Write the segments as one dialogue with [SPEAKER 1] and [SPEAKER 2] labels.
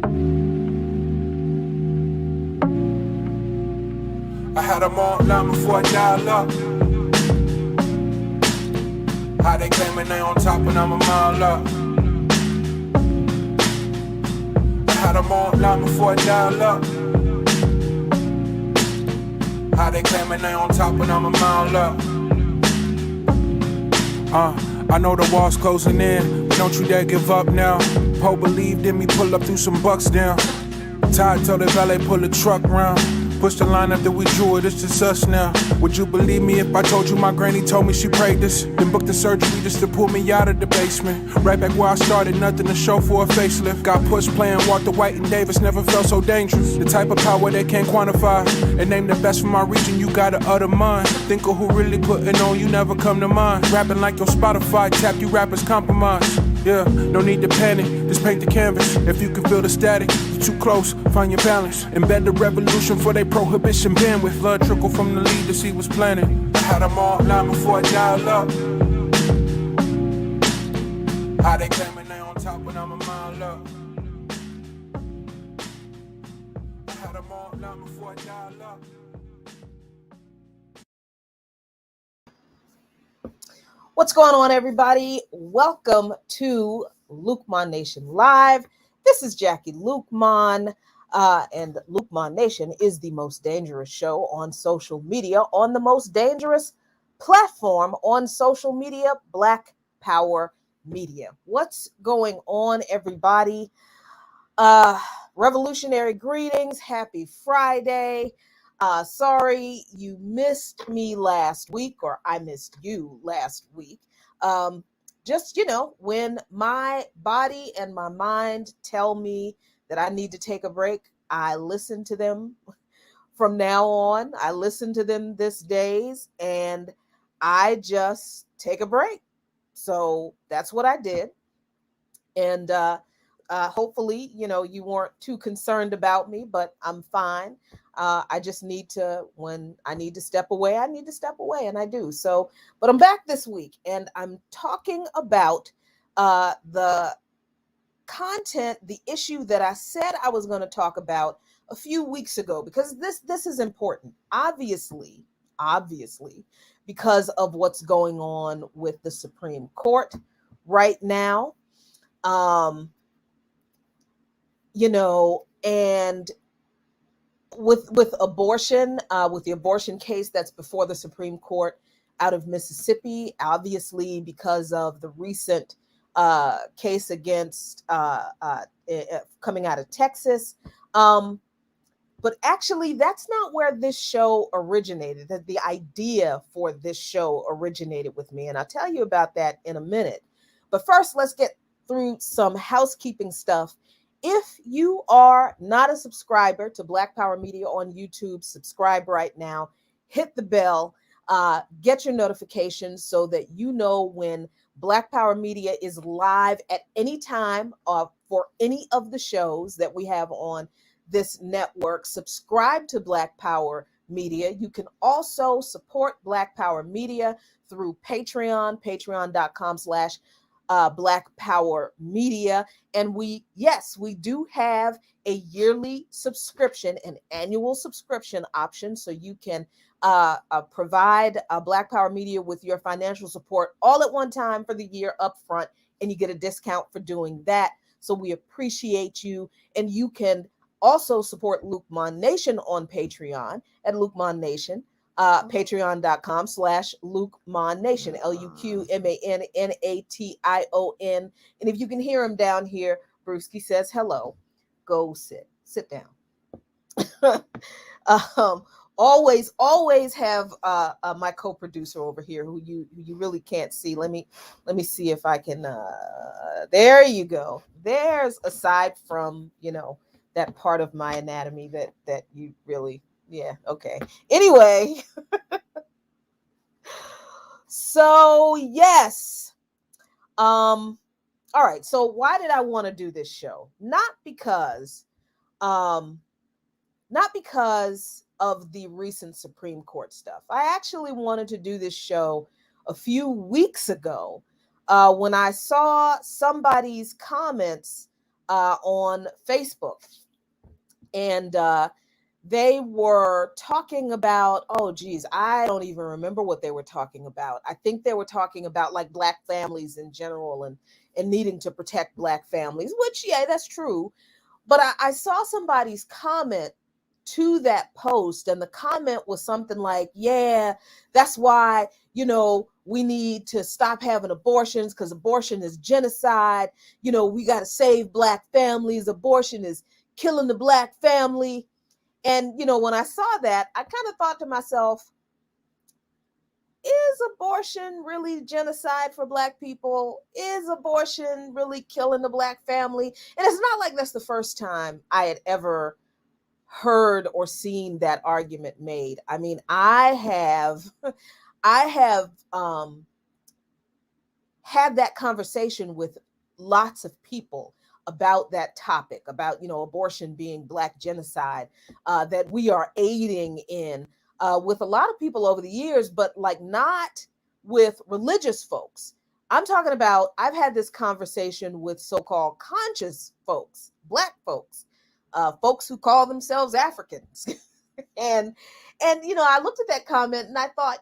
[SPEAKER 1] I had them all line before I dial up. How they claiming they on top and I'm a mile up. I had them all line before I dial up. How they claiming they on top and I'm a mile up. I know the wall's closing in, but don't you dare give up now. Poe believed in me, pull up through some bucks down. Todd told the valet pull the truck round. Push the line up that we drew it, it's just us now. Would you believe me if I told you my granny told me she prayed this? Then booked the surgery just to pull me out of the basement. Right back where I started, nothing to show for a facelift. Got pushed playing Walter White and Davis, never felt so dangerous. The type of power they can't quantify. And name the best from my region, you gotta utter mine. Think of who really putting on, you never come to mind. Rapping like your Spotify, tap you rappers compromise. Yeah, no need to panic, just paint the canvas. If you can feel the static, you're too close, find your balance. Embed the revolution for their prohibition bandwidth. Blood trickle from the leaders he was planning. I had them all line before I dial up. How they claiming they on top when I'm a mile up. I had them all line before I dial up.
[SPEAKER 2] What's going on, everybody? Welcome to Lukman Nation Live. This is Jackie Lukman, and Lukman Nation is the most dangerous show on social media, on the most dangerous platform on social media, Black Power Media. What's going on, everybody? Revolutionary greetings. Happy Friday. Sorry you missed me last week, or I missed you last week. Just, when my body and my mind tell me that I need to take a break, I listen to them from now on. I listen to them these days, and I just take a break. So that's what I did. And hopefully, you weren't too concerned about me, but I'm fine. I just need to, when I need to step away, I need to step away, and I do. So, but I'm back this week, and I'm talking about the content, the issue that I said I was going to talk about a few weeks ago, because this is important. Obviously, because of what's going on with the Supreme Court right now. And with abortion, with the abortion case that's before the Supreme Court out of Mississippi, obviously because of the recent case against coming out of Texas. But actually, that's not where this show originated. The idea for this show originated with me, and I'll tell you about that in a minute. But first, let's get through some housekeeping stuff. If you are not a subscriber to Black Power Media on YouTube, subscribe right now. Hit the bell. Get your notifications so that you know when Black Power Media is live at any time for any of the shows that we have on this network. Subscribe to Black Power Media. You can also support Black Power Media through Patreon, patreon.com/Black Power Media. And we do have a yearly subscription, an annual subscription option, so you can provide Black Power Media with your financial support all at one time for the year up front, and you get a discount for doing that. So we appreciate you. And you can also support Lukman Nation on Patreon at Lukman Nation. Patreon.com/Lukman Nation, LUQMANNATION. And if you can hear him down here, Brewski says hello. Go sit down. Always have my co-producer over here who you really can't see. Let me see if I can. There you go. There's, aside from that part of my anatomy that you really. Yeah, okay. Anyway, so yes. All right. So why did I want to do this show? Not because of the recent Supreme Court stuff. I actually wanted to do this show a few weeks ago when I saw somebody's comments on Facebook, and they were talking about, oh geez, I don't even remember what they were talking about. I think they were talking about like Black families in general, and needing to protect Black families, which, yeah, that's true. But I saw somebody's comment to that post, and the comment was something like, yeah, that's why, we need to stop having abortions, because abortion is genocide. We got to save Black families. Abortion is killing the Black family. And, when I saw that, I kind of thought to myself, is abortion really genocide for Black people? Is abortion really killing the Black family? And it's not like that's the first time I had ever heard or seen that argument made. I mean, I have had that conversation with lots of people about that topic, about abortion being Black genocide, that we are aiding in, with a lot of people over the years, but like not with religious folks. I'm talking about, I've had this conversation with so-called conscious folks, Black folks, folks who call themselves Africans. and I looked at that comment and I thought,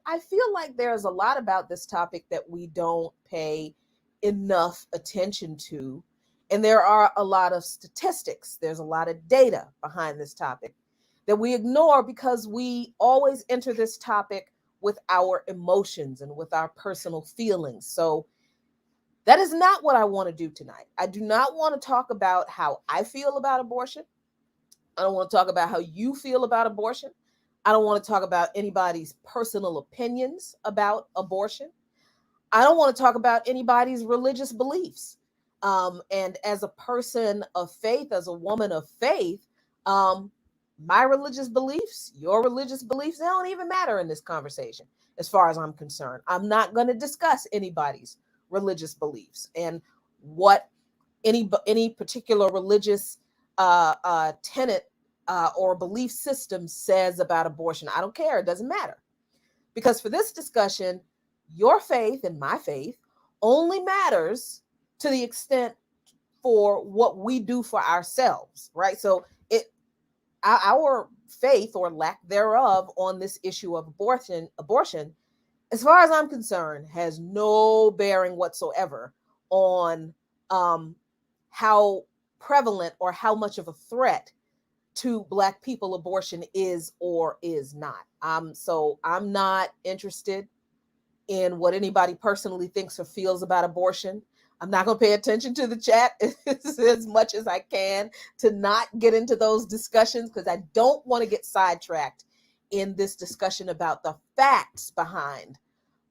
[SPEAKER 2] I feel like there's a lot about this topic that we don't pay enough attention to, and there are a lot of statistics, there's a lot of data behind this topic that we ignore, because we always enter this topic with our emotions and with our personal feelings. So that is not what I want to do tonight. I do not want to talk about how I feel about abortion. I don't want to talk about how you feel about abortion. I don't want to talk about anybody's personal opinions about abortion. I don't want to talk about anybody's religious beliefs. And as a person of faith, as a woman of faith, my religious beliefs, your religious beliefs, they don't even matter in this conversation, as far as I'm concerned. I'm not going to discuss anybody's religious beliefs and what any particular religious tenet or belief system says about abortion. I don't care. It doesn't matter. Because for this discussion, your faith and my faith only matters to the extent for what we do for ourselves, right? So our faith or lack thereof on this issue of abortion, as far as I'm concerned, has no bearing whatsoever on how prevalent or how much of a threat to Black people abortion is or is not. So I'm not interested in what anybody personally thinks or feels about abortion. I'm not going to pay attention to the chat as much as I can to not get into those discussions, because I don't want to get sidetracked in this discussion about the facts behind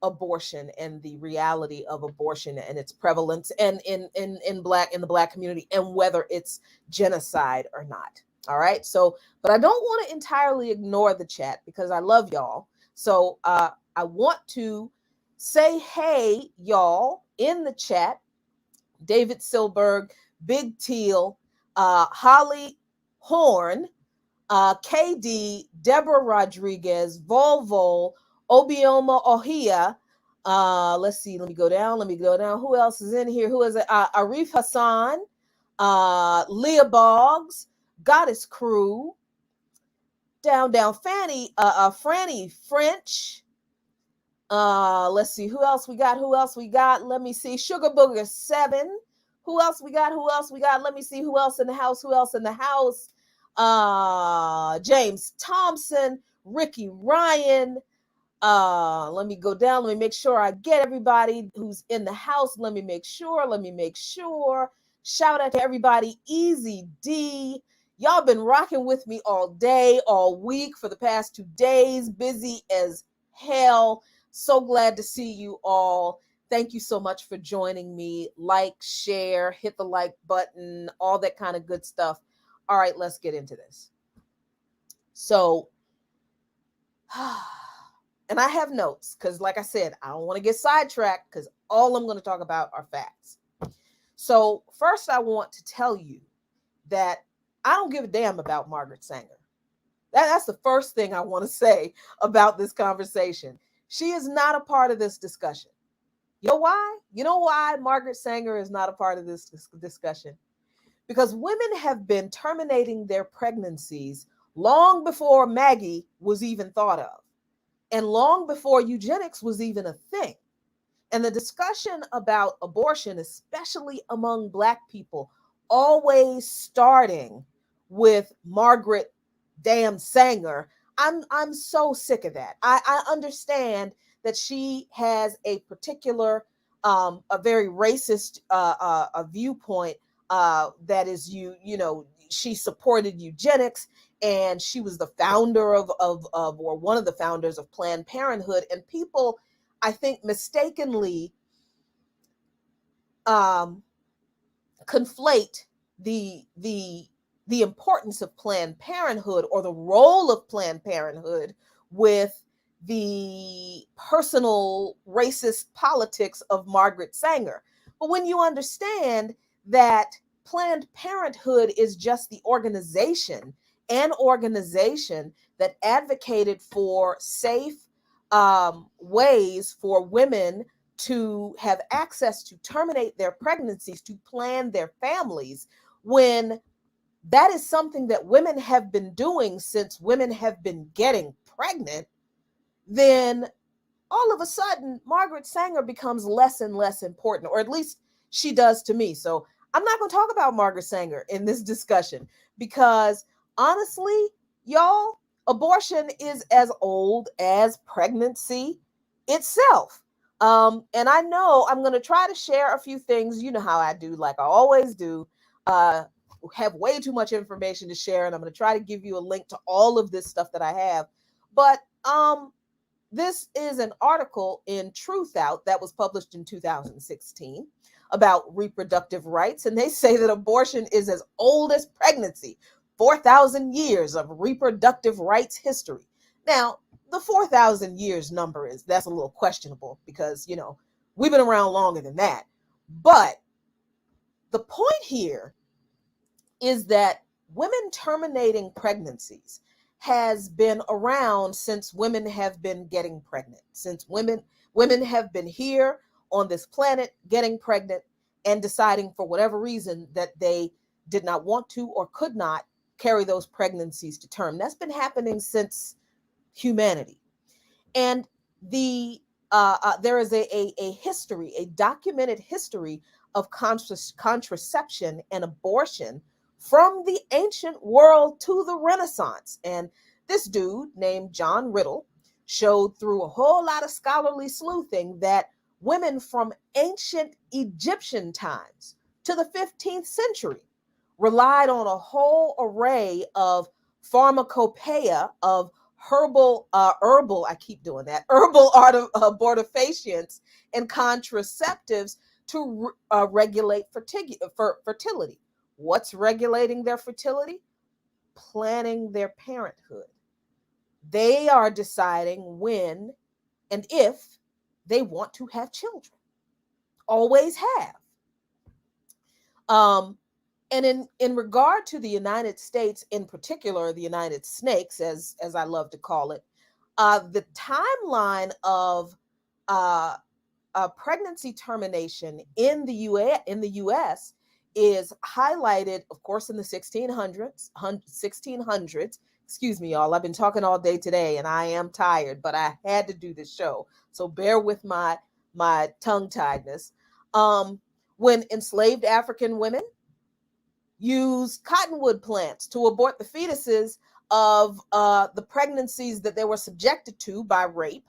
[SPEAKER 2] abortion and the reality of abortion and its prevalence and in the Black community, and whether it's genocide or not. All right. So, but I don't want to entirely ignore the chat, because I love y'all. So I want to say, hey, y'all in the chat: David Silberg, Big Teal, Holly Horn, KD, Deborah Rodriguez, Volvo, Obioma Ohia. Let's see. Let me go down. Who else is in here? Who is it? Arif Hassan, Leah Boggs, Goddess Crew, down, Fanny, Franny French. Let's see. Who else we got? Let me see. Sugar Booger 7. Who else we got? Let me see. Who else in the house? James Thompson, Ricky Ryan. Let me go down. Let me make sure I get everybody who's in the house. Let me make sure. Shout out to everybody. Easy D. Y'all been rocking with me all day, all week, for the past 2 days. Busy as hell. So glad to see you all. Thank you so much for joining me. Like, share, hit the like button, all that kind of good stuff. All right, let's get into this. So, and I have notes, because like I said, I don't want to get sidetracked, because all I'm going to talk about are facts. So first, I want to tell you that I don't give a damn about Margaret Sanger. That's the first thing I want to say about this conversation. She is not a part of this discussion. You know why? You know why Margaret Sanger is not a part of this discussion? Because women have been terminating their pregnancies long before Maggie was even thought of, and long before eugenics was even a thing. And the discussion about abortion, especially among Black people, always starting with Margaret damn Sanger. I'm so sick of that. I understand that she has a particular, a very racist a viewpoint, that is, you know, she supported eugenics, and she was the founder of or one of the founders of Planned Parenthood, and people, I think, mistakenly um, conflate the importance of Planned Parenthood, or the role of Planned Parenthood, with the personal racist politics of Margaret Sanger. But when you understand that Planned Parenthood is just the organization, an organization that advocated for safe ways for women to have access to terminate their pregnancies, to plan their families, when that is something that women have been doing since women have been getting pregnant, then all of a sudden Margaret Sanger becomes less and less important, or at least she does to me. So I'm not going to talk about Margaret Sanger in this discussion, because honestly, y'all, abortion is as old as pregnancy itself. And I know I'm going to try to share a few things. You know how I do, like I always do. Have way too much information to share, and I'm going to try to give you a link to all of this stuff that I have. But this is an article in Truth Out that was published in 2016 about reproductive rights, and they say that abortion is as old as pregnancy, 4,000 years of reproductive rights history. Now, the 4,000 years number that's a little questionable, because, you know, we've been around longer than that. But the point here is that women terminating pregnancies has been around since women have been getting pregnant, since women have been here on this planet getting pregnant and deciding, for whatever reason, that they did not want to or could not carry those pregnancies to term. That's been happening since humanity. And there is a history, a documented history of contraception and abortion from the ancient world to the Renaissance. And this dude named John Riddle showed through a whole lot of scholarly sleuthing that women from ancient Egyptian times to the 15th century relied on a whole array of pharmacopoeia, of herbal abortifacients and contraceptives to regulate fertility. What's regulating their fertility? Planning their parenthood. They are deciding when and if they want to have children. Always have. And in regard to the United States, in particular, the United Snakes, as I love to call it, the timeline of pregnancy termination in the U.S. is highlighted, of course, in the 1600s. Excuse me, y'all. I've been talking all day today, and I am tired, but I had to do this show, so bear with my tongue-tiedness. When enslaved African women used cottonwood plants to abort the fetuses of the pregnancies that they were subjected to by rape.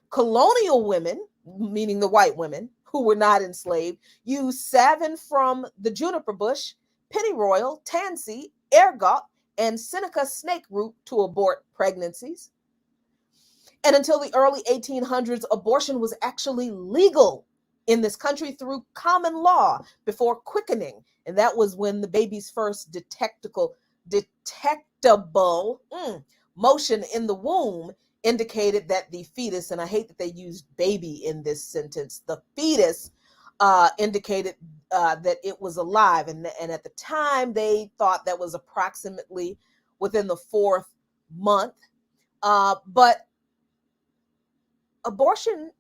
[SPEAKER 2] Colonial women, meaning the white women who were not enslaved, used savin from the juniper bush, pennyroyal, tansy, ergot, and Seneca snake root to abort pregnancies. And until the early 1800s, abortion was actually legal in this country through common law before quickening. And that was when the baby's first detectable motion in the womb indicated that the fetus, and I hate that they used baby in this sentence, the fetus indicated that it was alive. And at the time, they thought that was approximately within the 4th month. But abortion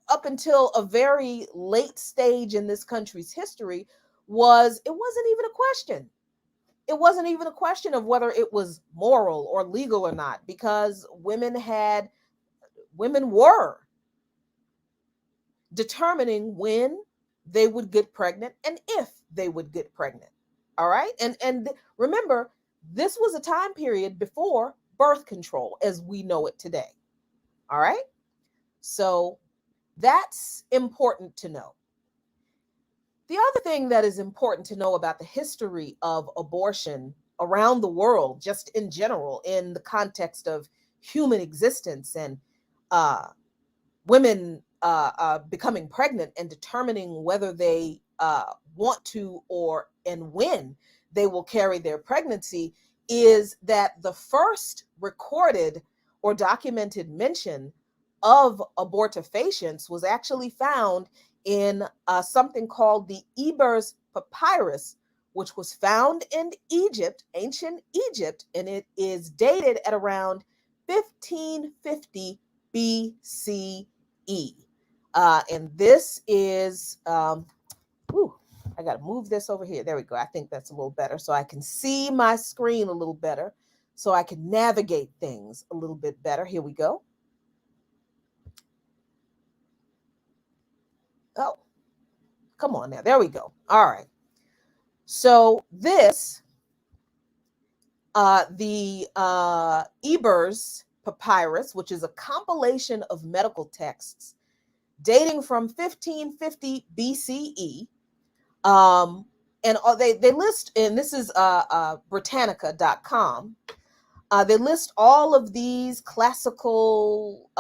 [SPEAKER 2] up until a very late stage in this country's history it wasn't even a question. It wasn't even a question of whether it was moral or legal or not, because women were determining when they would get pregnant and if they would get pregnant. All right. And remember, this was a time period before birth control as we know it today. All right. So that's important to know. The other thing that is important to know about the history of abortion around the world, just in general, in the context of human existence and women becoming pregnant and determining whether they want to and when they will carry their pregnancy, is that the first recorded or documented mention of abortifacients was actually found in something called the Ebers Papyrus, which was found in Egypt, ancient Egypt, and it is dated at around 1550 BCE. And this is, I got to move this over here. There we go. I think that's a little better so I can see my screen a little better, so I can navigate things a little bit better. Here we go. Oh, come on now. There we go. All right. So this, the Ebers Papyrus, which is a compilation of medical texts dating from 1550 BCE. And they list, and this is Britannica.com. They list all of these classical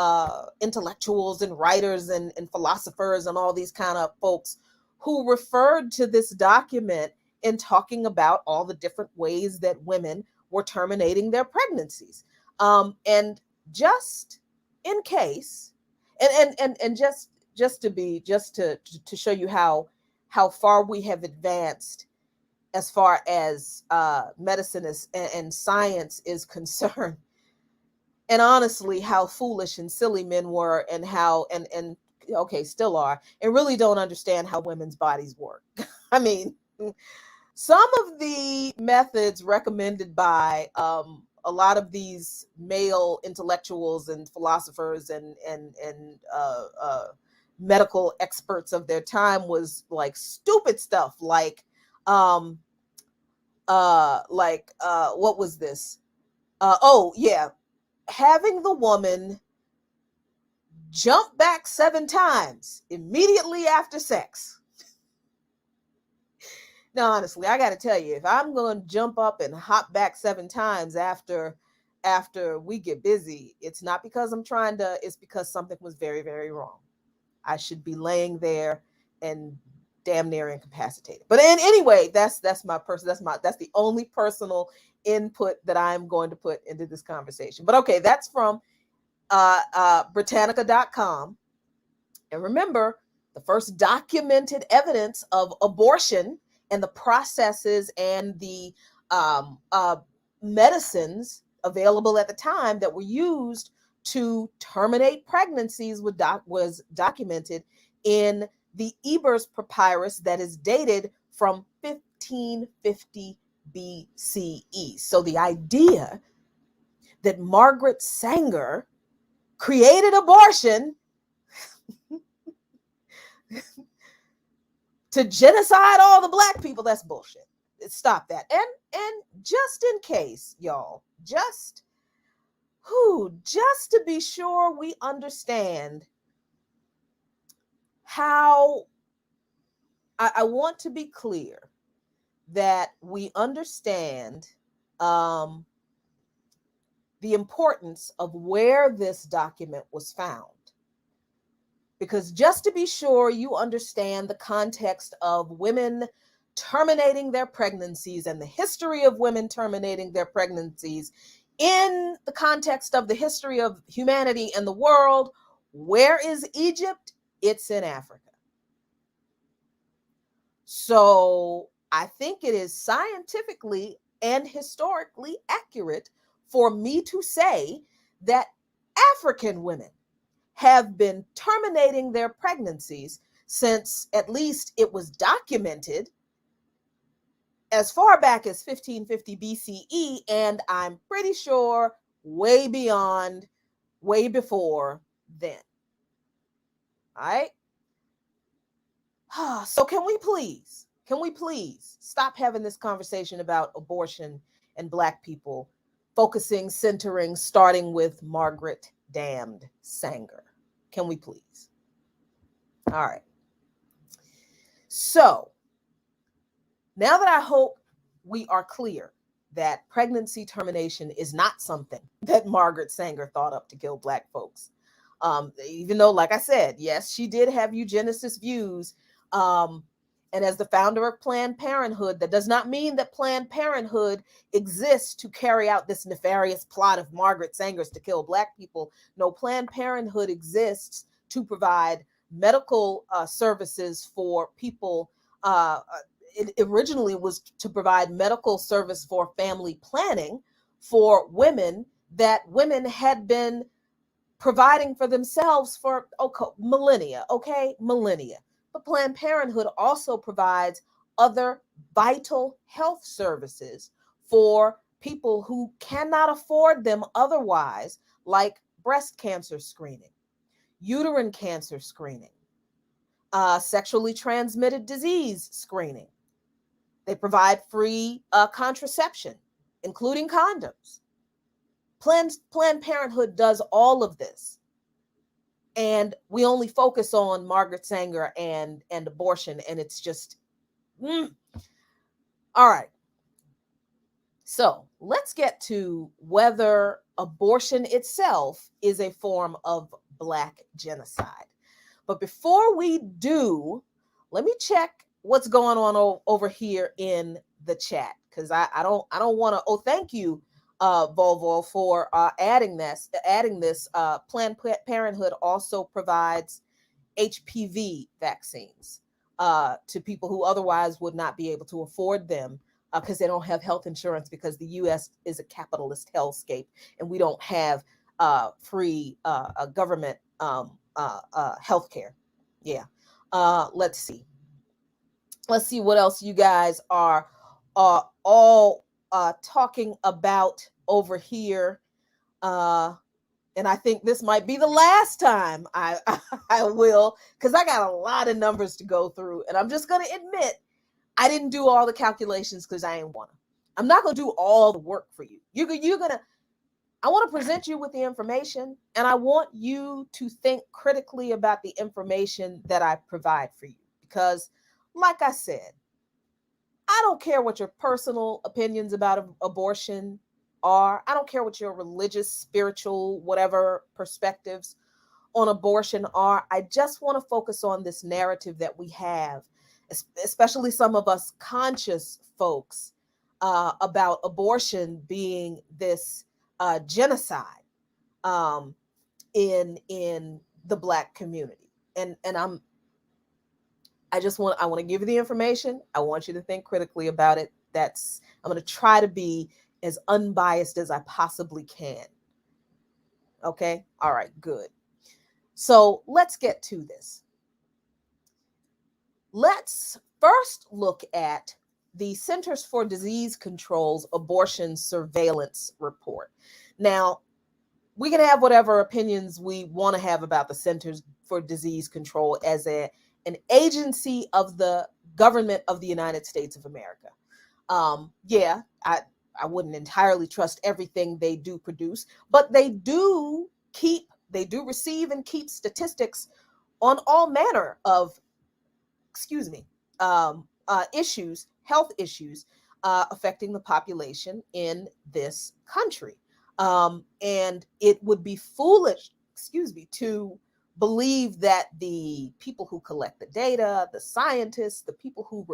[SPEAKER 2] intellectuals and writers and philosophers and all these kind of folks who referred to this document in talking about all the different ways that women were terminating their pregnancies. And just in case, and just to show you how far we have advanced as far as medicine and science is concerned, and honestly, how foolish and silly men were, and how and okay, still are, and really don't understand how women's bodies work. I mean, some of the methods recommended by a lot of these male intellectuals and philosophers and medical experts of their time was like stupid stuff, like what was this? Having the woman jump back 7 times immediately after sex. Now, honestly, I got to tell you, if I'm going to jump up and hop back 7 times after we get busy, it's not because it's because something was very, very wrong. I should be laying there and damn near incapacitated. But anyway, that's the only personal input that I'm going to put into this conversation. But okay, that's from Britannica.com. And remember, the first documented evidence of abortion and the processes and the medicines available at the time that were used to terminate pregnancies was documented in the Ebers Papyrus that is dated from 1550 BCE. So the idea that Margaret Sanger created abortion to genocide all the Black people, that's bullshit. Stop that. And just in case, y'all, just to be sure we understand how, I want to be clear that we understand the importance of where this document was found. Because just to be sure you understand the context of women terminating their pregnancies and the history of women terminating their pregnancies in the context of the history of humanity and the world, where is Egypt? It's in Africa. So I think it is scientifically and historically accurate for me to say that African women have been terminating their pregnancies since at least it was documented as far back as 1550 BCE, and I'm pretty sure way beyond, way before then. All right? So can we please stop having this conversation about abortion and Black people, focusing, centering, starting with Margaret Damned Sanger? Can we please? All right. So now that I hope we are clear that pregnancy termination is not something that Margaret Sanger thought up to kill Black folks. Even though, like I said, yes, she did have eugenicist views. And as the founder of Planned Parenthood, that does not mean that Planned Parenthood exists to carry out this nefarious plot of Margaret Sanger's to kill Black people. No, Planned Parenthood exists to provide medical services for people. It originally was to provide medical service for family planning for women that women had been providing for themselves for millennia, millennia. But Planned Parenthood also provides other vital health services for people who cannot afford them otherwise, like breast cancer screening, uterine cancer screening, sexually transmitted disease screening. They provide free contraception, including condoms. Planned Parenthood does all of this. And we only focus on Margaret Sanger and abortion, and it's just, all right. So let's get to whether abortion itself is a form of Black genocide. But before we do, let me check what's going on over here in the chat, because I don't want to. Oh, thank you, Volvo, for adding this. Planned Parenthood also provides HPV vaccines to people who otherwise would not be able to afford them because they don't have health insurance, because the U.S. is a capitalist hellscape and we don't have free government health care. Yeah. Let's see what else you guys are all talking about over here. And I think this might be the last time I will, because I got a lot of numbers to go through. And I'm just going to admit, I didn't do all the calculations because I ain't want to. I'm not going to do all the work for you. I want to present you with the information, and I want you to think critically about the information that I provide for you. Because, like I said, I don't care what your personal opinions about abortion are. I don't care what your religious, spiritual, whatever perspectives on abortion are. I just want to focus on this narrative that we have, especially some of us conscious folks, about abortion being this genocide in the Black community. And I want to give you the information. I want you to think critically about it. I'm going to try to be as unbiased as I possibly can. Okay? All right, good. So let's get to this. Let's first look at the Centers for Disease Control's abortion surveillance report. Now, we can have whatever opinions we want to have about the Centers for Disease Control as an agency of the government of the United States of America. I wouldn't entirely trust everything they do produce, but they do receive and keep statistics on all manner of, issues, health issues affecting the population in this country. And it would be foolish, to believe that the people who collect the data, the scientists, the people who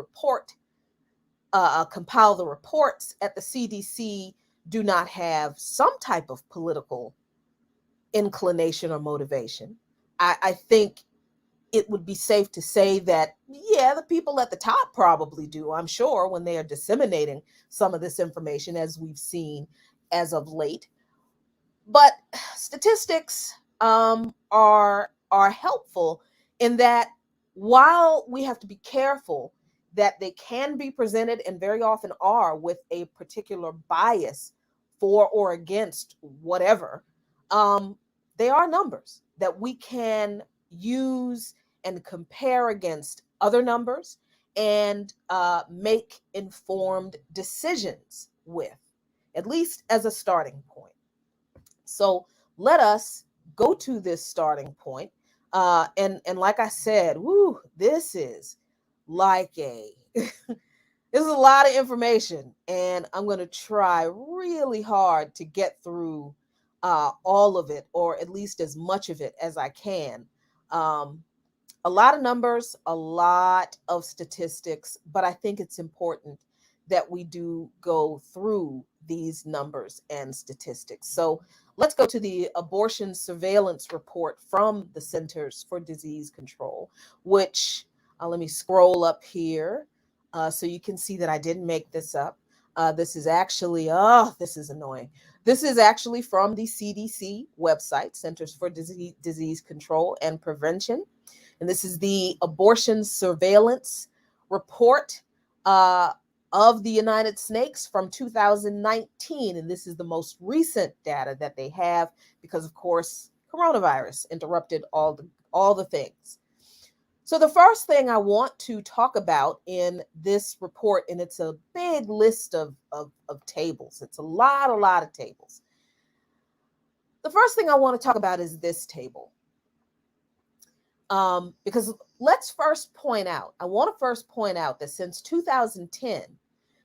[SPEAKER 2] compile the reports at the CDC do not have some type of political inclination or motivation. I think it would be safe to say that, the people at the top probably do, I'm sure, when they are disseminating some of this information, as we've seen as of late. But statistics are helpful in that while we have to be careful that they can be presented and very often are with a particular bias for or against whatever, they are numbers that we can use and compare against other numbers and make informed decisions with, at least as a starting point. So let us go to this starting point. And like I said, this is like this is a lot of information, and I'm going to try really hard to get through all of it, or at least as much of it as I can. A lot of numbers, a lot of statistics, but I think it's important that we do go through these numbers and statistics. So let's go to the abortion surveillance report from the Centers for Disease Control, which let me scroll up here so you can see that I didn't make this up. This is actually, this is annoying. This is actually from the CDC website, Centers for Disease Control and Prevention. And this is the abortion surveillance report of the United States from 2019. And this is the most recent data that they have because, of course, coronavirus interrupted all the things. So the first thing I want to talk about in this report, and it's a big list of tables. It's a lot of tables. The first thing I want to talk about is this table. Because let's first point out, I want to first point out that since 2010,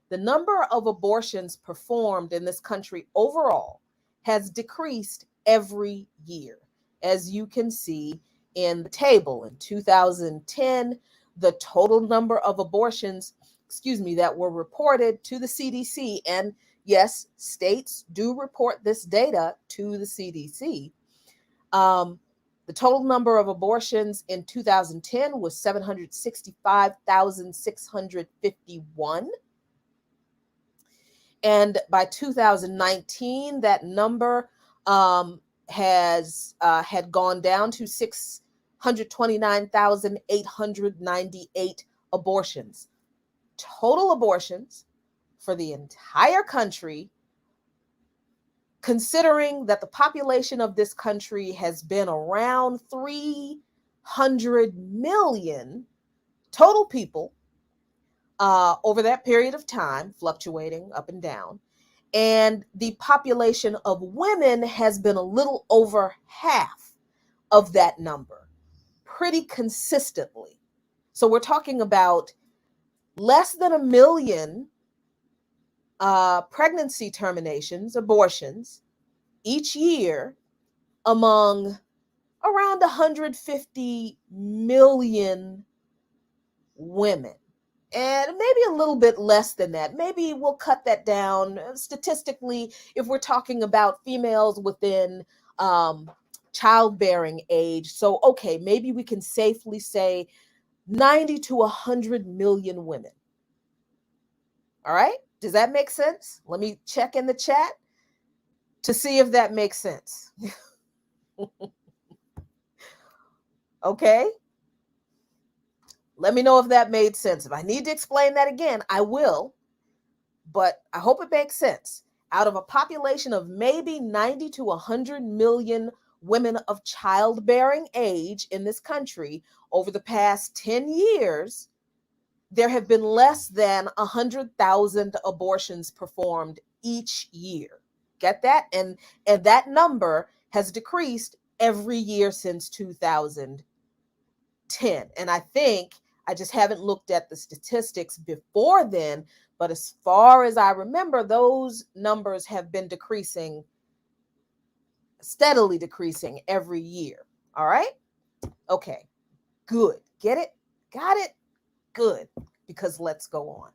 [SPEAKER 2] the number of abortions performed in this country overall has decreased every year. As you can see in the table, in 2010, the total number of abortions, that were reported to the CDC, and yes, states do report this data to the CDC. The total number of abortions in 2010 was 765,651. And by 2019, that number had gone down to 629,898 abortions. Total abortions for the entire country, considering that the population of this country has been around 300 million total people over that period of time, fluctuating up and down. And the population of women has been a little over half of that number, pretty consistently. So we're talking about less than 1 million pregnancy terminations, abortions, each year among around 150 million women. And maybe a little bit less than that. Maybe we'll cut that down statistically if we're talking about females within childbearing age. So, okay, maybe we can safely say 90 to 100 million women. All right? Does that make sense? Let me check in the chat to see if that makes sense. Okay? Let me know if that made sense. If I need to explain that again, I will, but I hope it makes sense. Out of a population of maybe 90 to 100 million women of childbearing age in this country over the past 10 years, there have been less than 100,000 abortions performed each year. Get that? And that number has decreased every year since 2010. And I think I just haven't looked at the statistics before then, but as far as I remember, those numbers have been decreasing, steadily decreasing every year. All right? Okay, good. Get it? Got it? Good, because let's go on.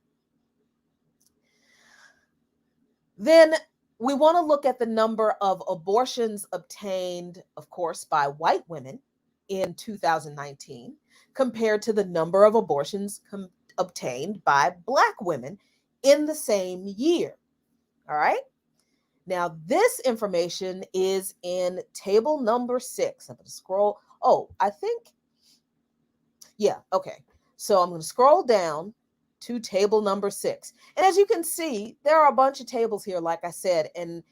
[SPEAKER 2] Then we want to look at the number of abortions obtained, of course, by white women in 2019 compared to the number of abortions obtained by Black women in the same year. All right. Now, this information is in table number 6. I'm going to scroll. Oh, I think, yeah, okay. So I'm going to scroll down to table number 6. And as you can see, there are a bunch of tables here, like I said, and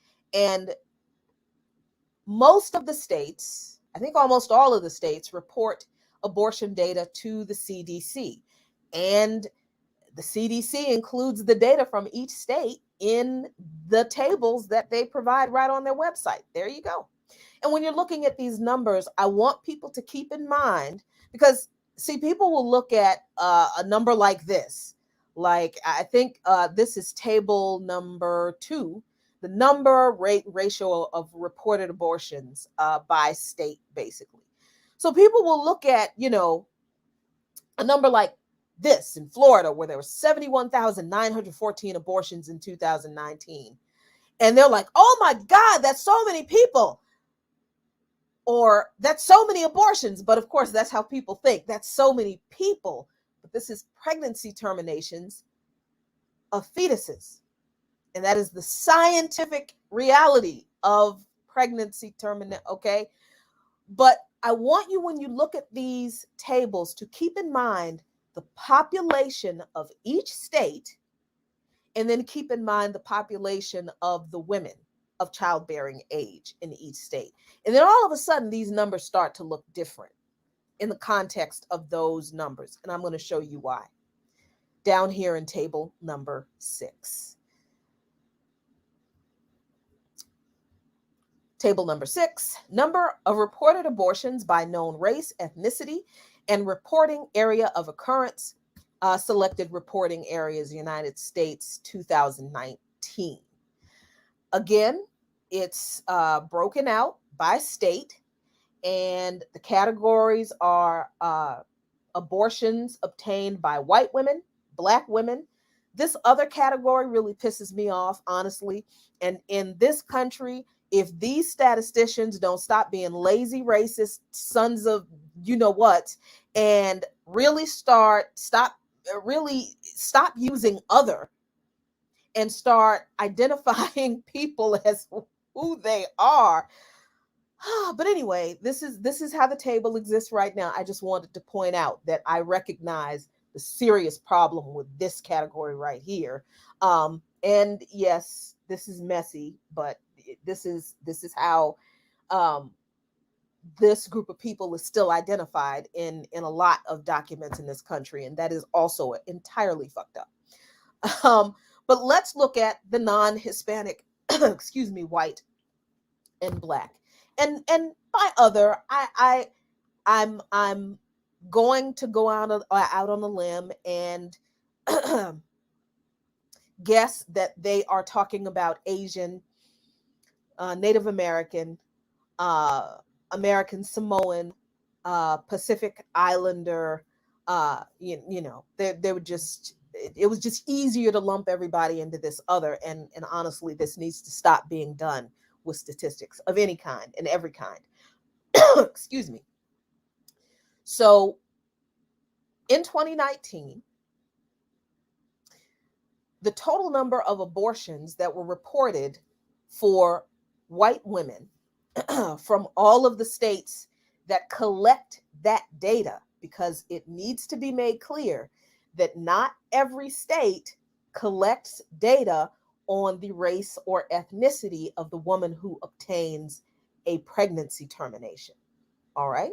[SPEAKER 2] most of the states, I think almost all of the states, report abortion data to the CDC. And the CDC includes the data from each state in the tables that they provide right on their website. There you go. And when you're looking at these numbers, I want people to keep in mind, because, see, people will look at a number like this. Like, I think this is table number 2, the number ratio of reported abortions by state, basically. So people will look at, a number like this in Florida, where there were 71,914 abortions in 2019. And they're like, oh my God, that's so many people. Or that's so many abortions. But of course, that's how people think. That's so many people. But this is pregnancy terminations of fetuses. And that is the scientific reality of pregnancy termination, okay? But I want you, when you look at these tables, to keep in mind the population of each state, and then keep in mind the population of the women of childbearing age in each state. And then all of a sudden, these numbers start to look different in the context of those numbers. And I'm going to show you why. Down here in table number 6. Table number 6, number of reported abortions by known race, ethnicity, and reporting area of occurrence, selected reporting areas, United States, 2019. Again, it's broken out by state, and the categories are abortions obtained by white women, Black women. This other category really pisses me off, honestly. And in this country, if these statisticians don't stop being lazy, racist sons of you know what, and really stop using other, and start identifying people as who they are. But anyway, this is how the table exists right now. I just wanted to point out that I recognize the serious problem with this category right here. And yes, this is messy, but this is how this group of people is still identified in a lot of documents in this country, and that is also entirely fucked up. But let's look at the non-Hispanic, excuse me, white and Black, and by other, I'm going to go out on a limb and guess that they are talking about Asian, Native American, American Samoan, Pacific Islander. They would just, it was just easier to lump everybody into this other. And honestly, this needs to stop being done with statistics of any kind and every kind. Excuse me. So in 2019, the total number of abortions that were reported for white women from all of the states that collect that data, because it needs to be made clear that not every state collects data on the race or ethnicity of the woman who obtains a pregnancy termination. All right?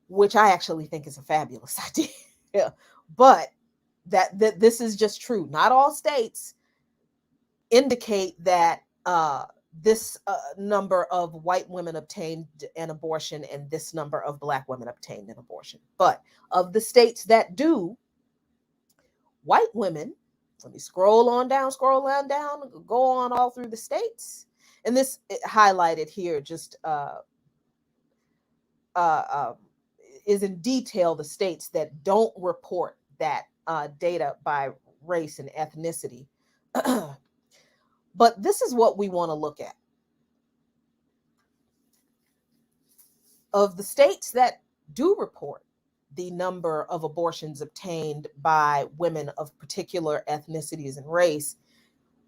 [SPEAKER 2] Which I actually think is a fabulous idea. But that this is just true. Not all states indicate that this number of white women obtained an abortion and this number of Black women obtained an abortion. But of the states that do, white women, let me scroll on down, go on all through the states. And this highlighted here just is in detail the states that don't report that data by race and ethnicity. But this is what we want to look at. Of the states that do report the number of abortions obtained by women of particular ethnicities and race,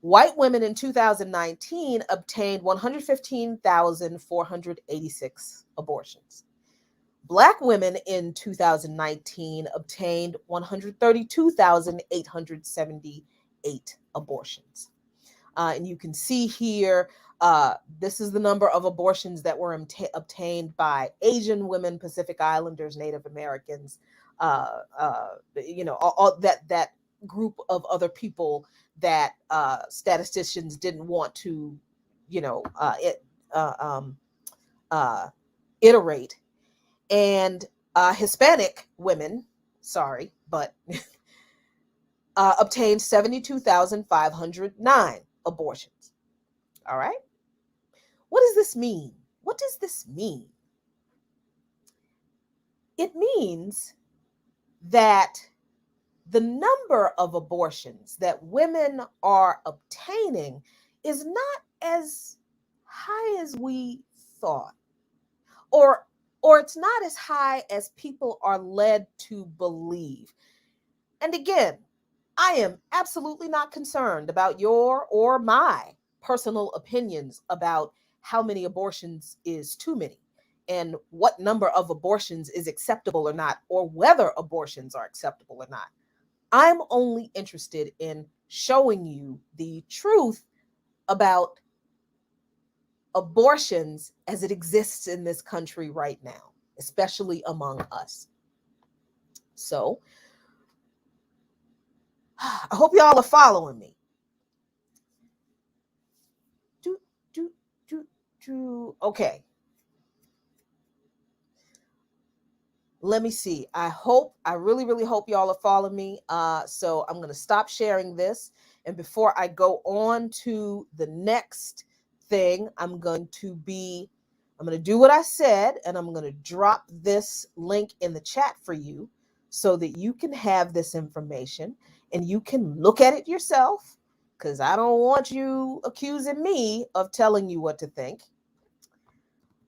[SPEAKER 2] White women in 2019 obtained 115,486 abortions. Black women in 2019 obtained 132,878 abortions. And you can see here, this is the number of abortions that were obtained by Asian women, Pacific Islanders, Native Americans, all that group of other people that statisticians didn't want to, iterate. And Hispanic women, sorry, but obtained 72,509 abortions. All right. What does this mean? What does this mean? It means that the number of abortions that women are obtaining is not as high as we thought, or it's not as high as people are led to believe. And again, I am absolutely not concerned about your or my personal opinions about how many abortions is too many and what number of abortions is acceptable or not, or whether abortions are acceptable or not. I'm only interested in showing you the truth about abortions as it exists in this country right now, especially among us. So I hope y'all are following me. Okay. Let me see. I really hope y'all are following me. So I'm going to stop sharing this. And before I go on to the next thing, I'm going to do what I said, and I'm going to drop this link in the chat for you so that you can have this information and you can look at it yourself, because I don't want you accusing me of telling you what to think.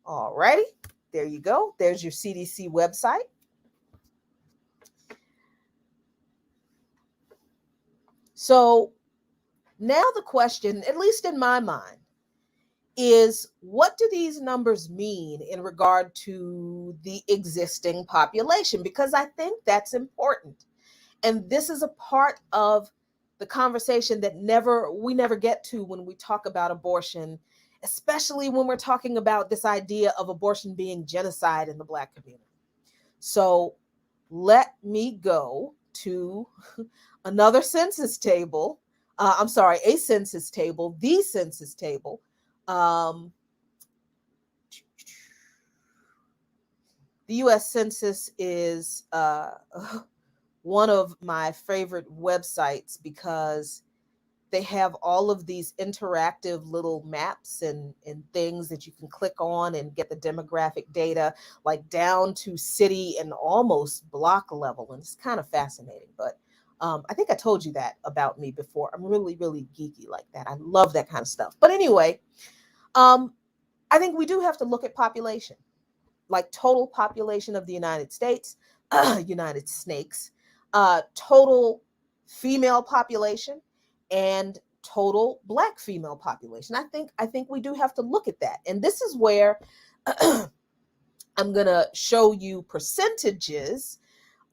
[SPEAKER 2] All righty. There you go. There's your CDC website. So now the question, at least in my mind, is what do these numbers mean in regard to the existing population? Because I think that's important. And this is a part of the conversation that we never get to when we talk about abortion, especially when we're talking about this idea of abortion being genocide in the Black community. So let me go to another census table. A census table, the census table. The U.S. Census is one of my favorite websites because they have all of these interactive little maps and things that you can click on and get the demographic data, like down to city and almost block level. And it's kind of fascinating. But I think I told you that about me before. I'm really, really geeky like that. I love that kind of stuff. But anyway, I think we do have to look at population, like total population of the United States, United Snakes, total female population, and total Black female population. I think we do have to look at that. And this is where I'm going to show you percentages.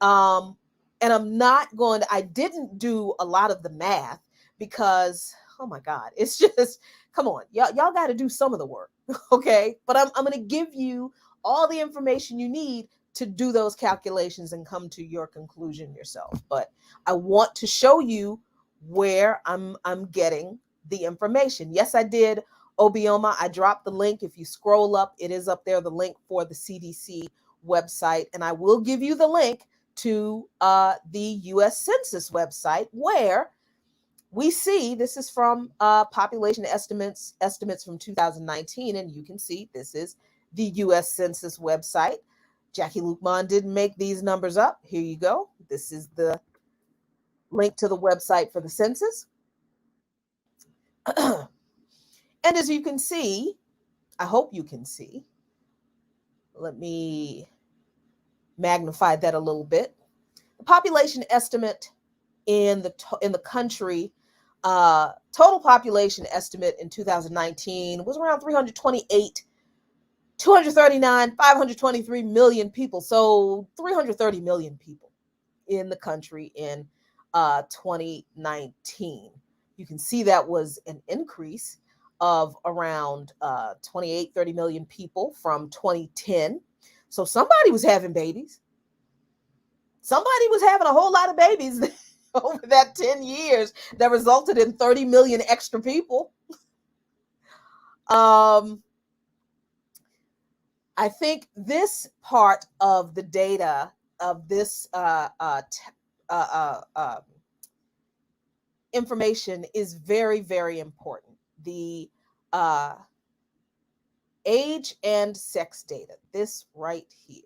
[SPEAKER 2] And I didn't do a lot of the math because, oh my God, it's just, come on, y'all got to do some of the work. Okay. But I'm going to give you all the information you need to do those calculations and come to your conclusion yourself. But I want to show you where I'm getting the information. Yes, I did Obioma. I dropped the link. If you scroll up, it is up there, the link for the CDC website. And I will give you the link to the U.S. Census website, where we see this is from population estimates from 2019. And you can see this is the U.S. Census website. Jackie Lukman didn't make these numbers up. Here you go. This is the link to the website for the census. And as you can see, I hope you can see, let me magnify that a little bit. The population estimate in the country Total population estimate in 2019 was around 523 million people. So 330 million people in the country in 2019. You can see that was an increase of around 30 million people from 2010. So somebody was having babies. Somebody was having a whole lot of babies over that 10 years that resulted in 30 million extra people. I think this part of the data of this information is very, very important. The age and sex data, this right here.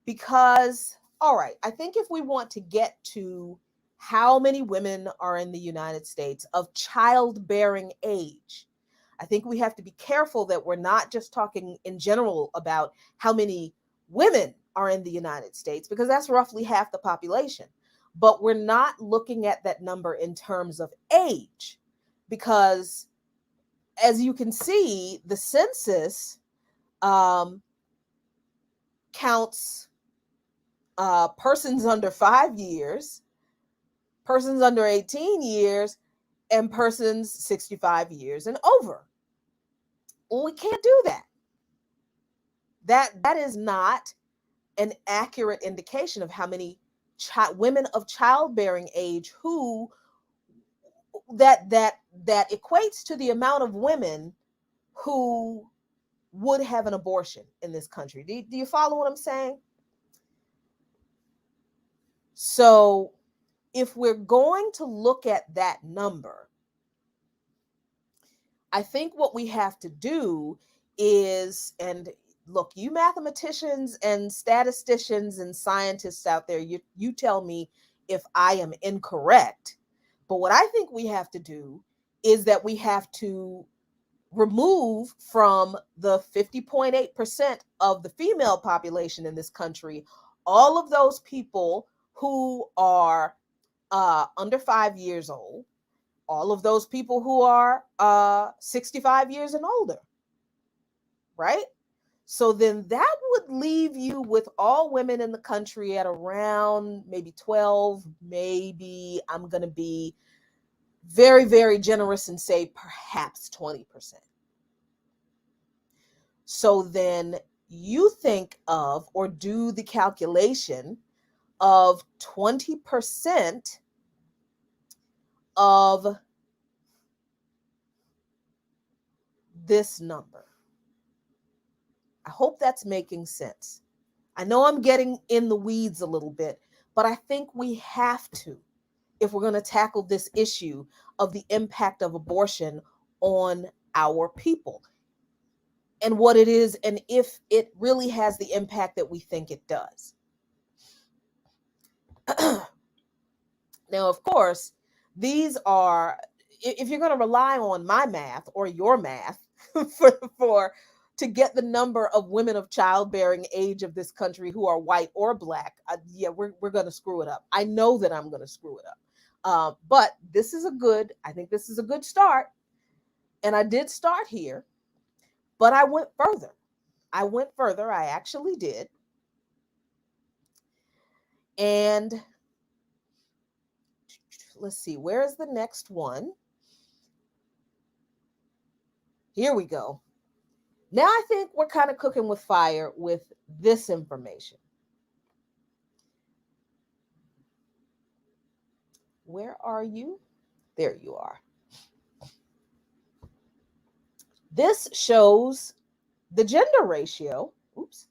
[SPEAKER 2] Because, all right, I think if we want to get to how many women are in the United States of childbearing age, I think we have to be careful that we're not just talking in general about how many women are in the United States, because that's roughly half the population. But we're not looking at that number in terms of age, because as you can see, the census counts persons under 5 years, persons under 18 years, and persons 65 years and over. Well, we can't do that. That is not an accurate indication of how many women of childbearing age who that equates to the amount of women who would have an abortion in this country. Do you follow what I'm saying? So if we're going to look at that number, I think what we have to do is, and look, you mathematicians and statisticians and scientists out there, you tell me if I am incorrect. But what I think we have to do is that we have to remove from the 50.8% of the female population in this country all of those people who are under 5 years old, all of those people who are 65 years and older, right? So then that would leave you with all women in the country at around maybe 12, maybe I'm going to be very, very generous and say perhaps 20%. So then you think of or do the calculation of 20% of this number. I hope that's making sense. I know I'm getting in the weeds a little bit, but I think we have to, if we're going to tackle this issue of the impact of abortion on our people and what it is, and if it really has the impact that we think it does. Now, of course, these are, if you're going to rely on my math or your math to get the number of women of childbearing age of this country who are white or black, we're going to screw it up. I know that I'm going to screw it up. But I think this is a good start. And I did start here, but I went further. I actually did. And let's see, where is the next one? Here we go. Now I think we're kind of cooking with fire with this information. Where are you? There you are. This shows the gender ratio. Oops.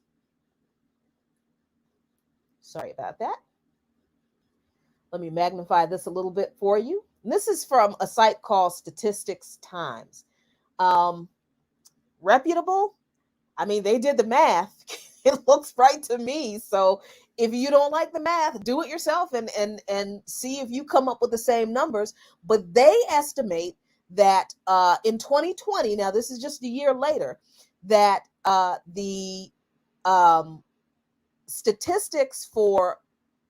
[SPEAKER 2] Sorry about that. Let me magnify this a little bit for you. And this is from a site called Statistics Times. Reputable. I mean, they did the math. It looks right to me. So if you don't like the math, do it yourself and see if you come up with the same numbers. But they estimate that in 2020, now this is just a year later, that the statistics for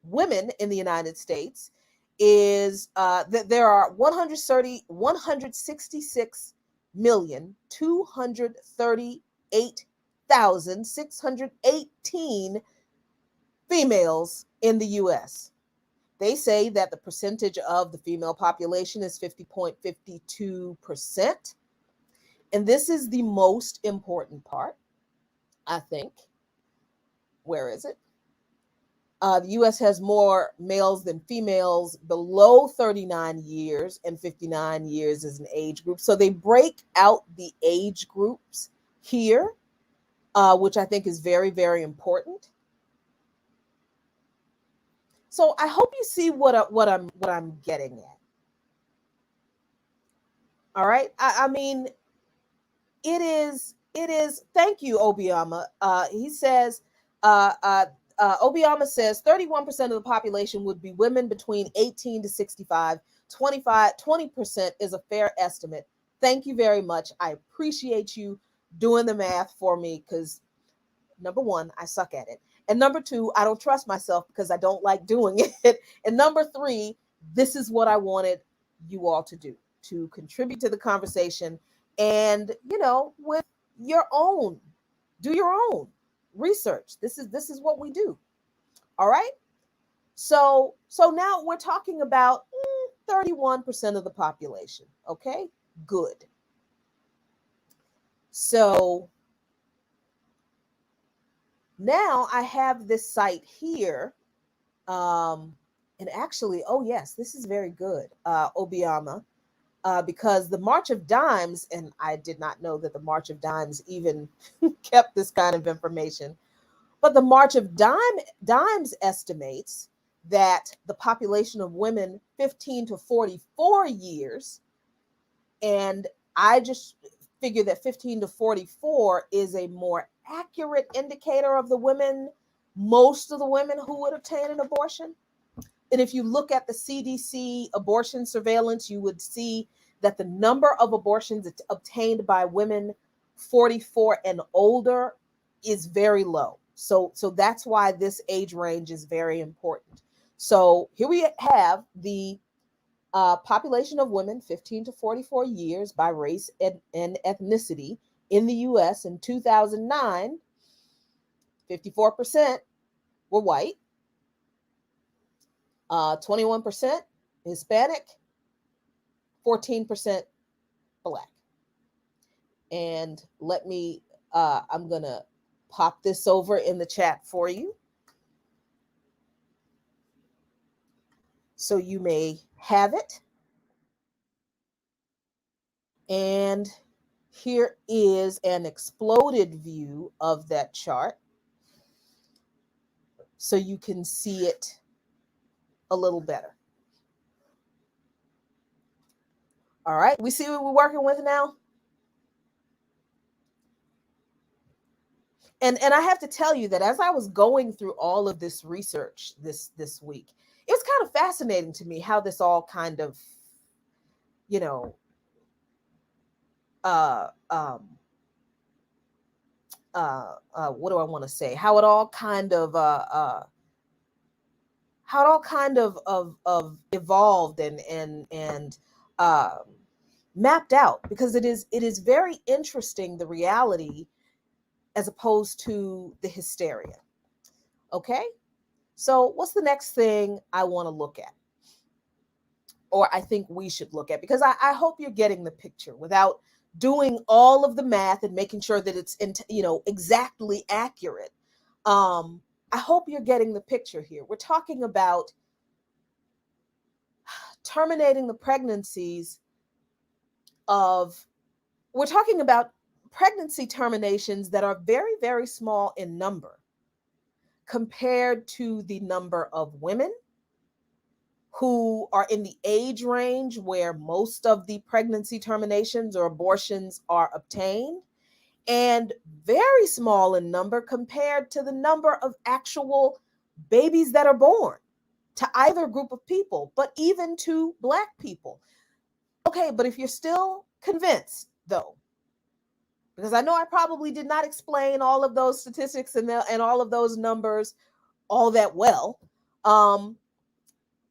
[SPEAKER 2] women in the United States is that there are 166,238,618 females in the US. They say that the percentage of the female population is 50.52%. And this is the most important part, I think. Where is it? The US has more males than females below 39 years, and 59 years as an age group. So they break out the age groups here, which I think is very, very important. So I hope you see what I'm getting at. All right. I mean, it is. Thank you, Obiama. He says. Obiama says 31% of the population would be women between 18 to 65. 20% is a fair estimate. Thank you very much. I appreciate you doing the math for me, because number one, I suck at it. And number two, I don't trust myself because I don't like doing it. And number three, this is what I wanted you all to do, to contribute to the conversation. And, with your own, do your own research. This is what we do. All right. So now we're talking about 31% of the population. Okay, good. So now I have this site here. And actually, oh yes, this is very good, Obiama, because the March of Dimes, and I did not know that the March of Dimes even kept this kind of information, but the March of Dimes estimates that the population of women 15 to 44 years, and I just figure that 15 to 44 is a more accurate indicator of most of the women who would obtain an abortion. And if you look at the CDC abortion surveillance, you would see that the number of abortions obtained by women 44 and older is very low. So that's why this age range is very important. So here we have the population of women 15 to 44 years by race and ethnicity in the US in 2009. 54% were white, 21% Hispanic, 14% Black. And let me, I'm going to pop this over in the chat for you, so you may have it. And here is an exploded view of that chart, so you can see it a little better. All right, we see what we're working with now. And I have to tell you that as I was going through all of this research this week, it was kind of fascinating to me how this all kind of, what do I want to say? How it all kind of evolved and mapped out, because it is very interesting, the reality as opposed to the hysteria. Okay, so what's the next thing I want to look at, or I think we should look at, because I hope you're getting the picture without doing all of the math and making sure that it's exactly accurate. I hope you're getting the picture here. We're talking about terminating the pregnancies we're talking about pregnancy terminations that are very, very small in number compared to the number of women who are in the age range where most of the pregnancy terminations or abortions are obtained, and very small in number compared to the number of actual babies that are born to either group of people, but even to Black people. Okay, but if you're still convinced, though, because I know I probably did not explain all of those statistics and all of those numbers all that well,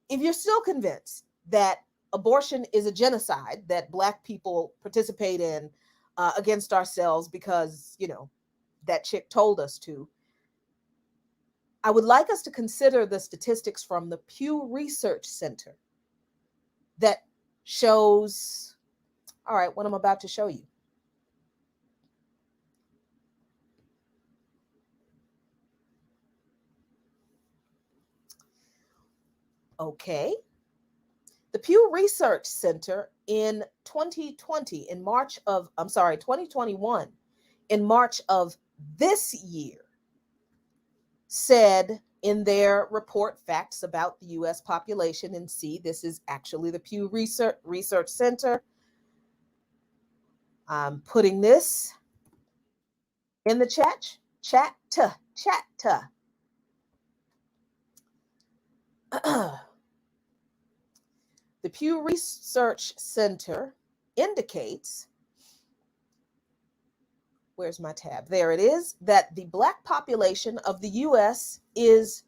[SPEAKER 2] if you're still convinced that abortion is a genocide that Black people participate in against ourselves because, that chick told us to, I would like us to consider the statistics from the Pew Research Center that shows, all right, what I'm about to show you. Okay. The Pew Research Center in 2021, in March of this year, said in their report, Facts About the U.S. Population, and see, this is actually the Pew Research Center. I'm putting this in the chat. The Pew Research Center indicates, where's my tab? There it is, that the Black population of the U.S. is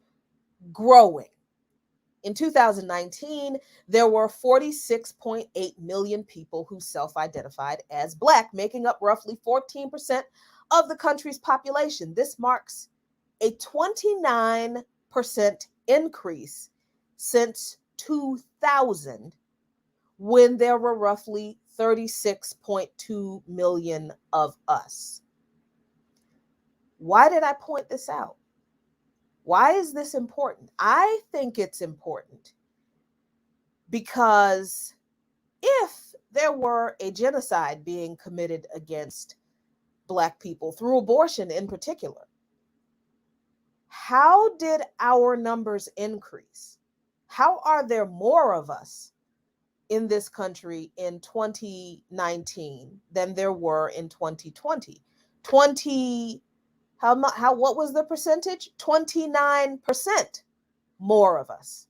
[SPEAKER 2] growing. In 2019, there were 46.8 million people who self-identified as Black, making up roughly 14% of the country's population. This marks a 29% increase since 2000, when there were roughly 36.2 million of us. Why did I point this out? Why is this important? I think it's important because if there were a genocide being committed against Black people through abortion in particular, how did our numbers increase? How are there more of us in this country in 2019 than there were in 2020? What was the percentage? 29% more of us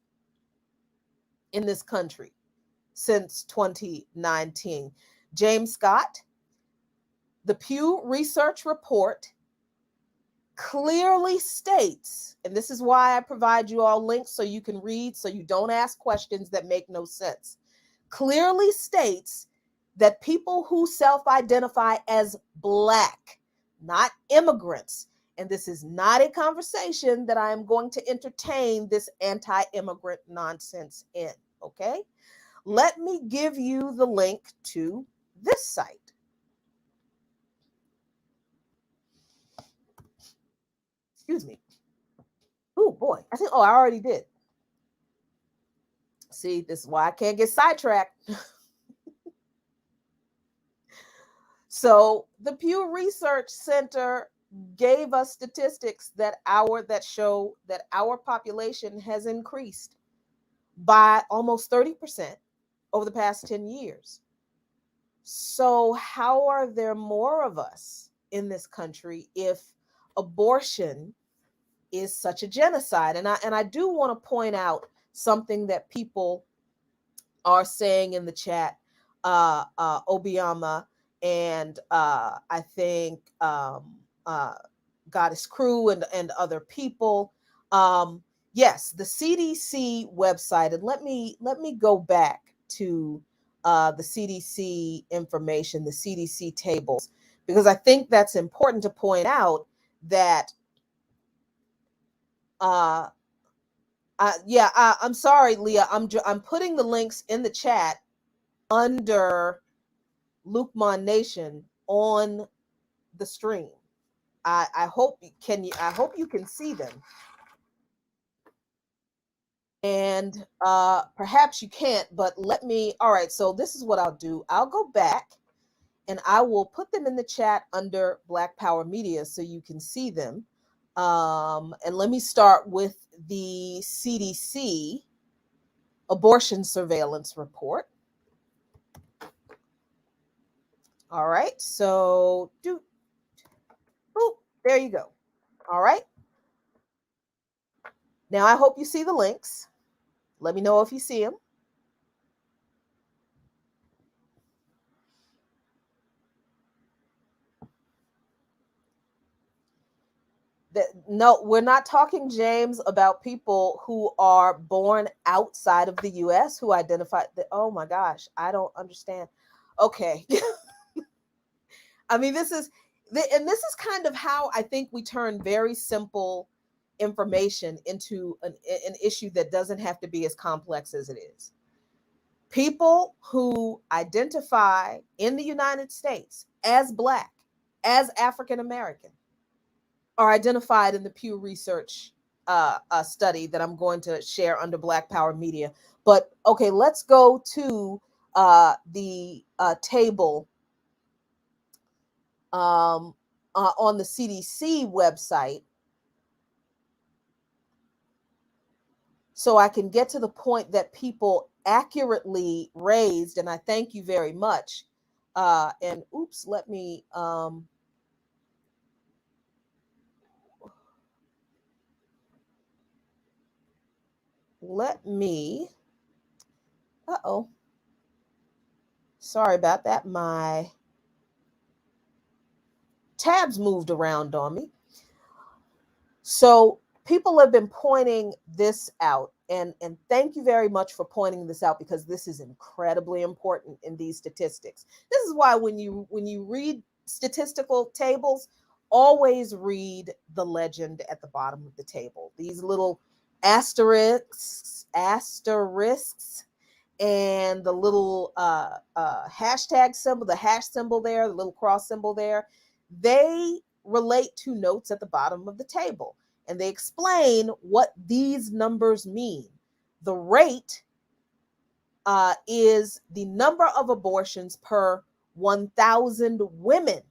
[SPEAKER 2] in this country since 2019. James Scott, the Pew Research Report clearly states, and this is why I provide you all links so you can read, so you don't ask questions that make no sense, clearly states that people who self-identify as Black, not immigrants, and this is not a conversation that I am going to entertain this anti-immigrant nonsense in, okay? Let me give you the link to this site. Excuse me. Oh boy, I already did. See, this is why I can't get sidetracked. So the Pew Research Center gave us statistics that show that our population has increased by almost 30% over the past 10 years. So how are there more of us in this country if abortion is such a genocide? And I do want to point out something that people are saying in the chat, Obiama, and I think Goddess Crew and other people. Yes, the CDC website, and let me go back to the CDC information, the CDC tables, because I think that's important to point out that I'm sorry, Leah. I'm putting the links in the chat under Lukman Nation on the stream. I hope you can see them, and perhaps you can't. But all right. So this is what I'll do. I'll go back and I will put them in the chat under Black Power Media so you can see them. And let me start with the CDC abortion surveillance report. All right, so there you go. All right. Now I hope you see the links. Let me know if you see them. No, we're not talking, James, about people who are born outside of the US who identify that. Oh my gosh, I don't understand. Okay. I mean, and this is kind of how I think we turn very simple information into an issue that doesn't have to be as complex as it is. People who identify in the United States as Black, as African American, are identified in the Pew Research study that I'm going to share under Black Power Media. But okay, let's go to the table on the CDC website so I can get to the point that people accurately raised. And I thank you very much. And oops, let me. Uh-oh. Sorry about that. My tabs moved around on me. So people have been pointing this out, and thank you very much for pointing this out, because this is incredibly important in these statistics. This is why when you read statistical tables, always read the legend at the bottom of the table. These little asterisks, and the little hashtag symbol, the hash symbol there, the little cross symbol there, they relate to notes at the bottom of the table. And they explain what these numbers mean. The rate is the number of abortions per 1,000 women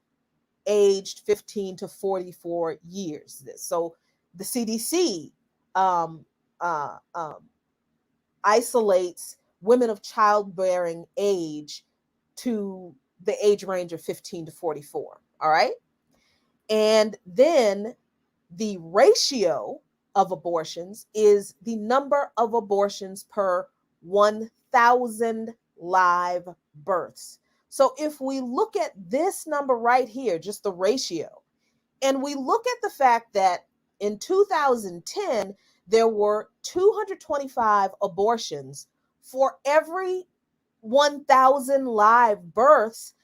[SPEAKER 2] aged 15 to 44 years. So the CDC um, isolates women of childbearing age to the age range of 15 to 44. All right. And then the ratio of abortions is the number of abortions per 1,000 live births. So if we look at this number right here, just the ratio, and we look at the fact that in 2010, there were 225 abortions for every 1,000 live births.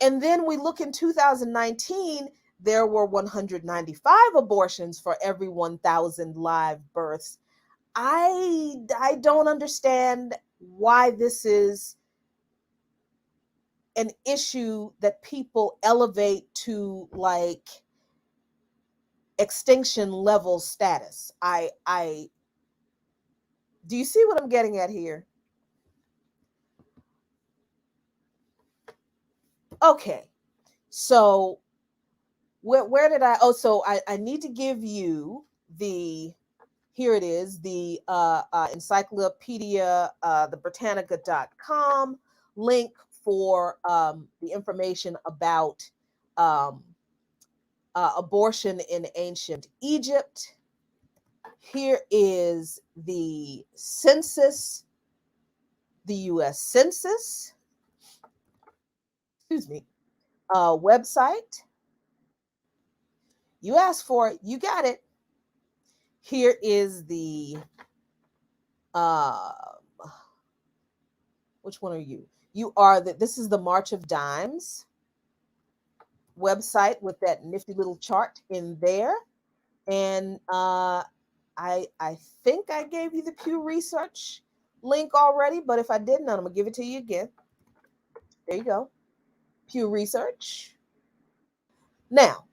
[SPEAKER 2] And then we look in 2019, there were 195 abortions for every 1,000 live births. I don't understand why this is an issue that people elevate to like extinction level status. I do you see what I'm getting at here? Okay. So where did so I need to give you the, here it is, the encyclopedia, the Britannica.com link for the information about um, abortion in ancient Egypt. Here is the census, the US Census, excuse me, website. You asked for it, you got it. Here is the which one are you? You are this is the March of Dimes website with that nifty little chart in there. And I think I gave you the Pew Research link already, but if I didn't, I'm gonna give it to you again. There you go. Pew Research. Now,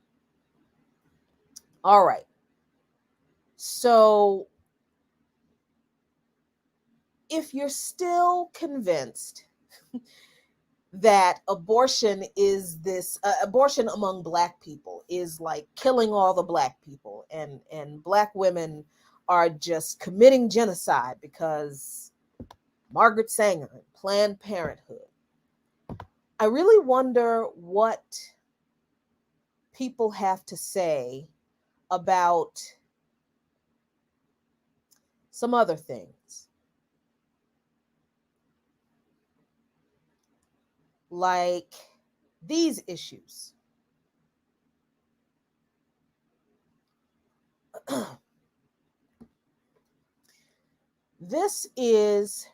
[SPEAKER 2] all right. So if you're still convinced that abortion is this abortion among Black people is like killing all the Black people, and Black women are just committing genocide because Margaret Sanger and Planned Parenthood, I really wonder what people have to say about some other things, like these issues. This is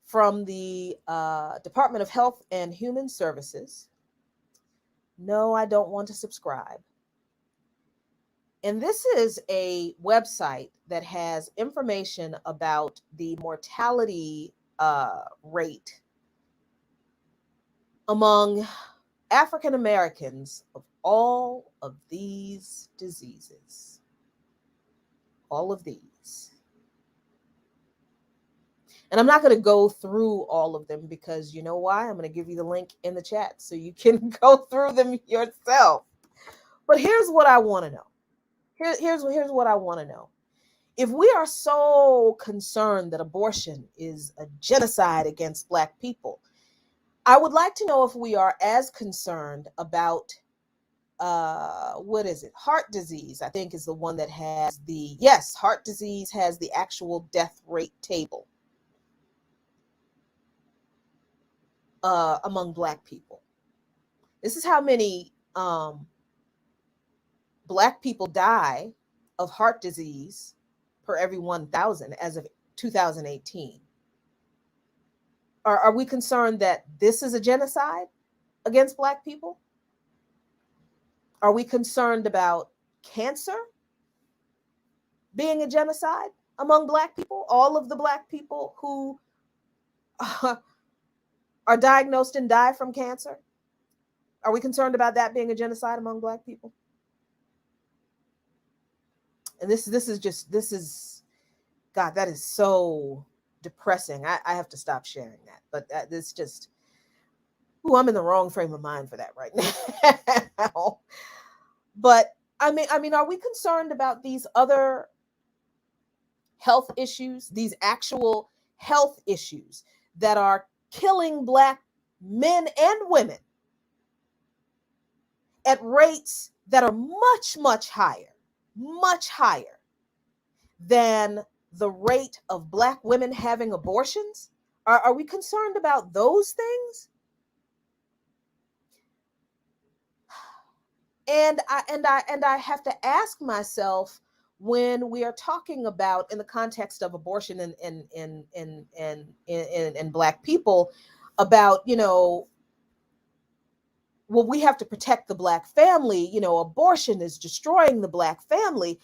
[SPEAKER 2] from the Department of Health and Human Services. No, I don't want to subscribe. And this is a website that has information about the mortality rate among African Americans of all of these diseases. All of these. And I'm not going to go through all of them because you know why? I'm going to give you the link in the chat so you can go through them yourself. But here's what I want to know. Here's what I want to know. If we are so concerned that abortion is a genocide against Black people, I would like to know if we are as concerned about heart disease. I think is the one that has heart disease has the actual death rate table among Black people. This is how many Black people die of heart disease per every 1,000 as of 2018. Are we concerned that this is a genocide against Black people? Are we concerned about cancer being a genocide among Black people? All of the Black people who are diagnosed and die from cancer? Are we concerned about that being a genocide among Black people? And this is God, that is so depressing. I have to stop sharing that. But this just, I'm in the wrong frame of mind for that right now. But I mean, are we concerned about these other health issues, these actual health issues that are killing Black men and women at rates that are much, much higher than the rate of Black women having abortions? Are we concerned about those things? And I have to ask myself, when we are talking about in the context of abortion and Black people, about, well, we have to protect the Black family, abortion is destroying the Black family.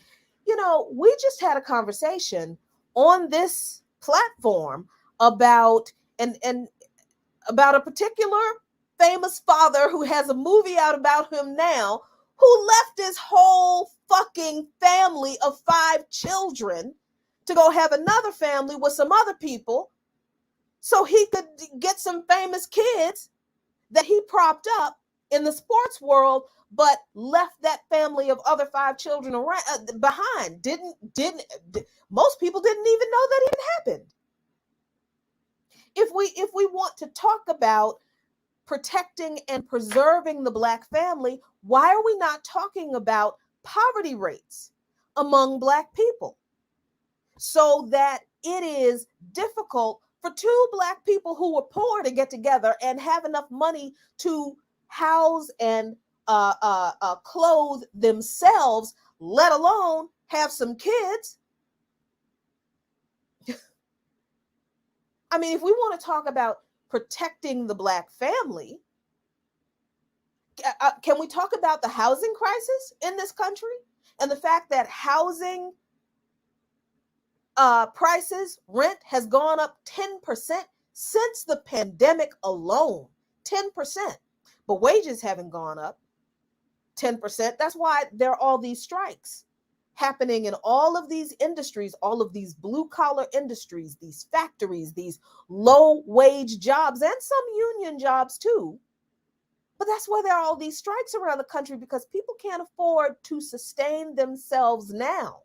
[SPEAKER 2] We just had a conversation on this platform about about a particular famous father who has a movie out about him now, who left his whole fucking family of 5 children to go have another family with some other people so he could get some famous kids that he propped up in the sports world, but left that family of other 5 children around behind. Most people didn't even know that even happened. If we want to talk about protecting and preserving the Black family, why are we not talking about poverty rates among Black people, so that it is difficult for 2 Black people who were poor to get together and have enough money to house and clothe themselves, let alone have some kids? I mean, if we want to talk about protecting the Black family, can we talk about the housing crisis in this country and the fact that housing prices, rent has gone up 10% since the pandemic alone? 10%. But wages haven't gone up 10%. That's why there are all these strikes happening in all of these industries, all of these blue collar industries, these factories, these low wage jobs, and some union jobs too. But that's why there are all these strikes around the country, because people can't afford to sustain themselves now.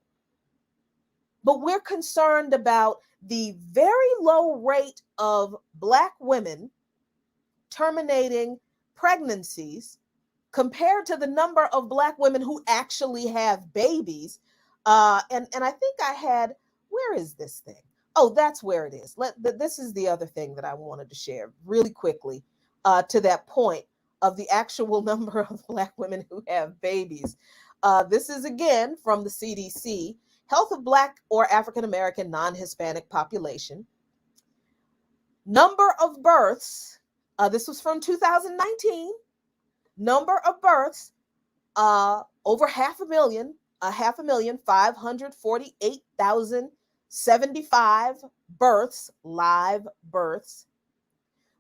[SPEAKER 2] But we're concerned about the very low rate of Black women terminating pregnancies compared to the number of Black women who actually have babies. And I think I had, where is this thing? Oh, that's where it is. This is the other thing that I wanted to share really quickly to that point of the actual number of Black women who have babies. This is again from the CDC. Health of Black or African American non-Hispanic population. Number of births, this was from 2019. Number of births, over 548,575 births, live births.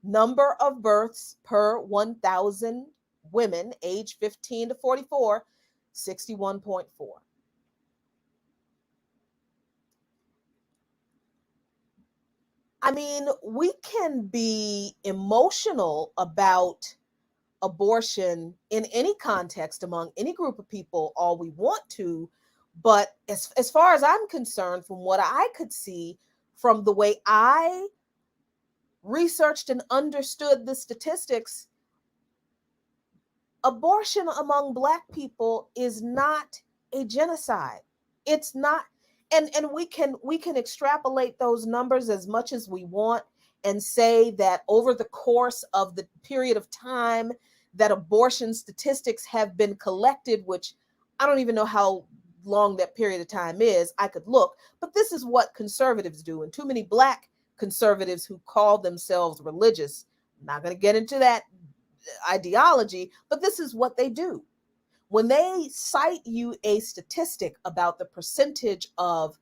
[SPEAKER 2] Number of births per 1,000 women age 15 to 44, 61.4. I mean, we can be emotional about abortion in any context among any group of people all we want to, but as far as I'm concerned, from what I could see, from the way I researched and understood the statistics, abortion among Black people is not a genocide. It's not. And we can extrapolate those numbers as much as we want and say that over the course of the period of time that abortion statistics have been collected, which I don't even know how long that period of time is, I could look, but this is what conservatives do. And too many Black conservatives who call themselves religious, I'm not going to get into that ideology, but this is what they do. When they cite you a statistic about the percentage of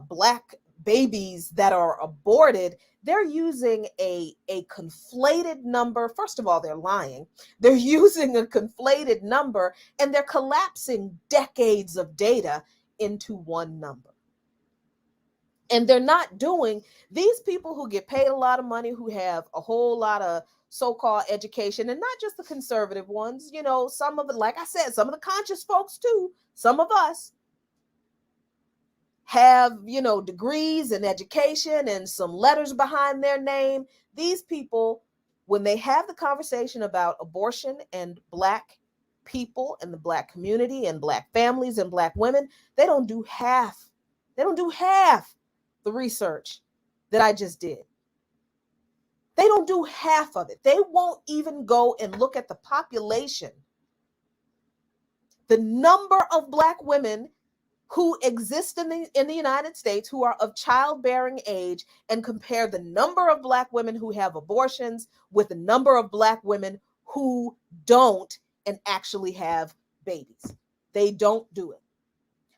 [SPEAKER 2] Black babies that are aborted, they're using a conflated number. First of all, they're lying. They're using a conflated number, and they're collapsing decades of data into one number. And they're not doing, these people who get paid a lot of money, who have a whole lot of so-called education, and not just the conservative ones, you know, some of it, like I said, some of the conscious folks too, some of us have, you know, degrees and education and some letters behind their name. These people, when they have the conversation about abortion and Black people and the Black community and Black families and Black women, they don't do half the research that I just did. They don't do half of it. They won't even go and look at the population, the number of Black women who exist in the United States who are of childbearing age, and compare the number of Black women who have abortions with the number of Black women who don't and actually have babies. They don't do it.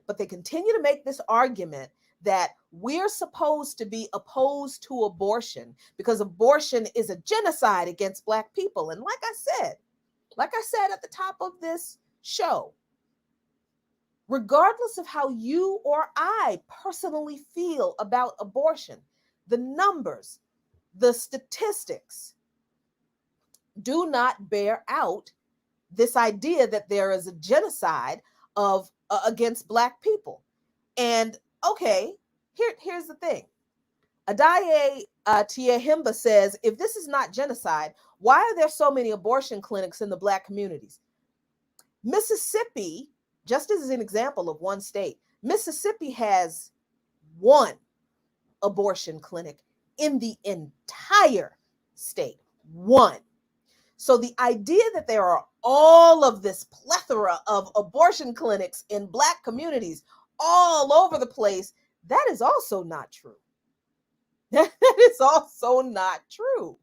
[SPEAKER 2] But they continue to make this argument that we're supposed to be opposed to abortion because abortion is a genocide against Black people. And like I said at the top of this show, regardless of how you or I personally feel about abortion, the numbers, the statistics do not bear out this idea that there is a genocide of against Black people. And okay, here's the thing. Adaye Tiehimba says, if this is not genocide, why are there so many abortion clinics in the Black communities? Mississippi, just as an example of one state, Mississippi has one abortion clinic in the entire state. One. So the idea that there are all of this plethora of abortion clinics in Black communities all over the place, that is also not true. That is also not true.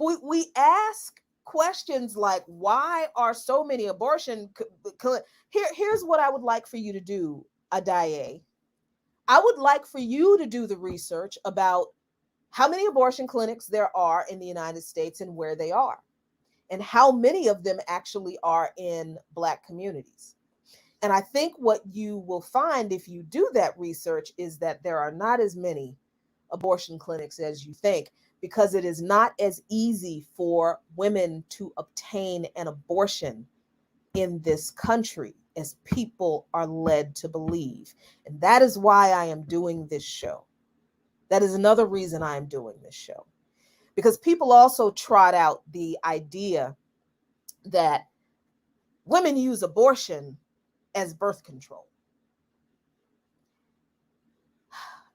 [SPEAKER 2] We ask questions like, why are so many abortion here's what I would like for you to do, Adaye. I would like for you to do the research about how many abortion clinics there are in the United States and where they are, and how many of them actually are in Black communities. And I think what you will find if you do that research is that there are not as many abortion clinics as you think, because it is not as easy for women to obtain an abortion in this country as people are led to believe. And that is why I am doing this show. That is another reason I am doing this show. Because people also trot out the idea that women use abortion as birth control.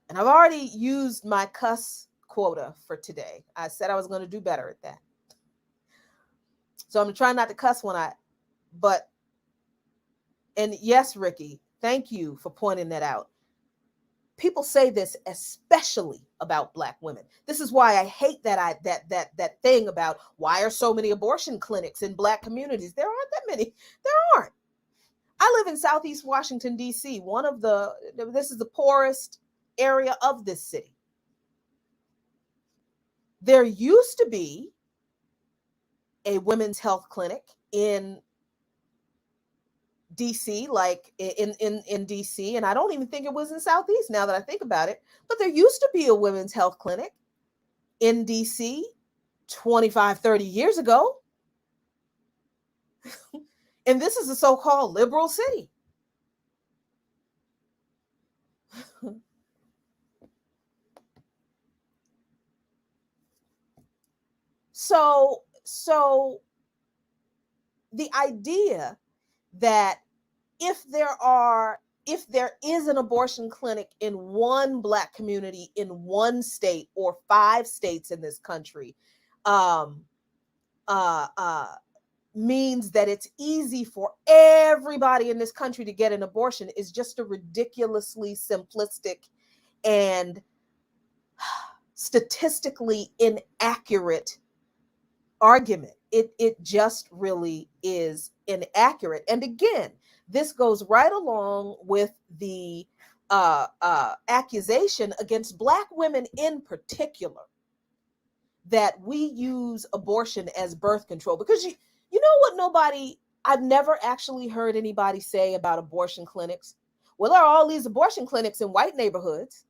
[SPEAKER 2] And I've already used my cuss quota for today. I said I was going to do better at that. So I'm trying not to cuss and yes, Ricky, thank you for pointing that out. People say this especially about Black women. This is why I hate that thing about why are so many abortion clinics in Black communities. There aren't that many. There aren't. I live in Southeast Washington, D.C., this is the poorest area of this city. There used to be a women's health clinic in DC, like in DC, and I don't even think it was in Southeast now that I think about it, but there used to be a women's health clinic in DC 25, 30 years ago. And this is a so-called liberal city. So the idea that if there is an abortion clinic in one Black community in one state or 5 states in this country, means that it's easy for everybody in this country to get an abortion is just a ridiculously simplistic and statistically inaccurate argument. It just really is inaccurate. And again, this goes right along with the accusation against Black women in particular that we use abortion as birth control. Because you know what I've never actually heard anybody say about abortion clinics? Well, there are all these abortion clinics in white neighborhoods.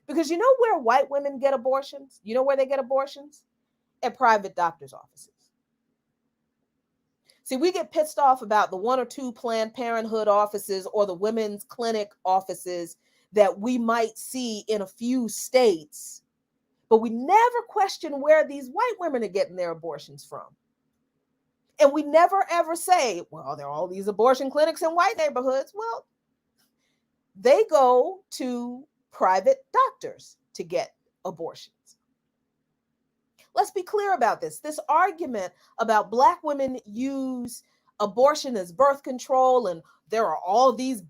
[SPEAKER 2] Because you know where white women get abortions? You know where they get abortions? At private doctor's offices. See, we get pissed off about the 1 or 2 Planned Parenthood offices or the women's clinic offices that we might see in a few states, but we never question where these white women are getting their abortions from. And we never ever say, well, there are all these abortion clinics in white neighborhoods. Well, they go to private doctors to get abortions. Let's be clear about this. This argument about Black women use abortion as birth control and there are all these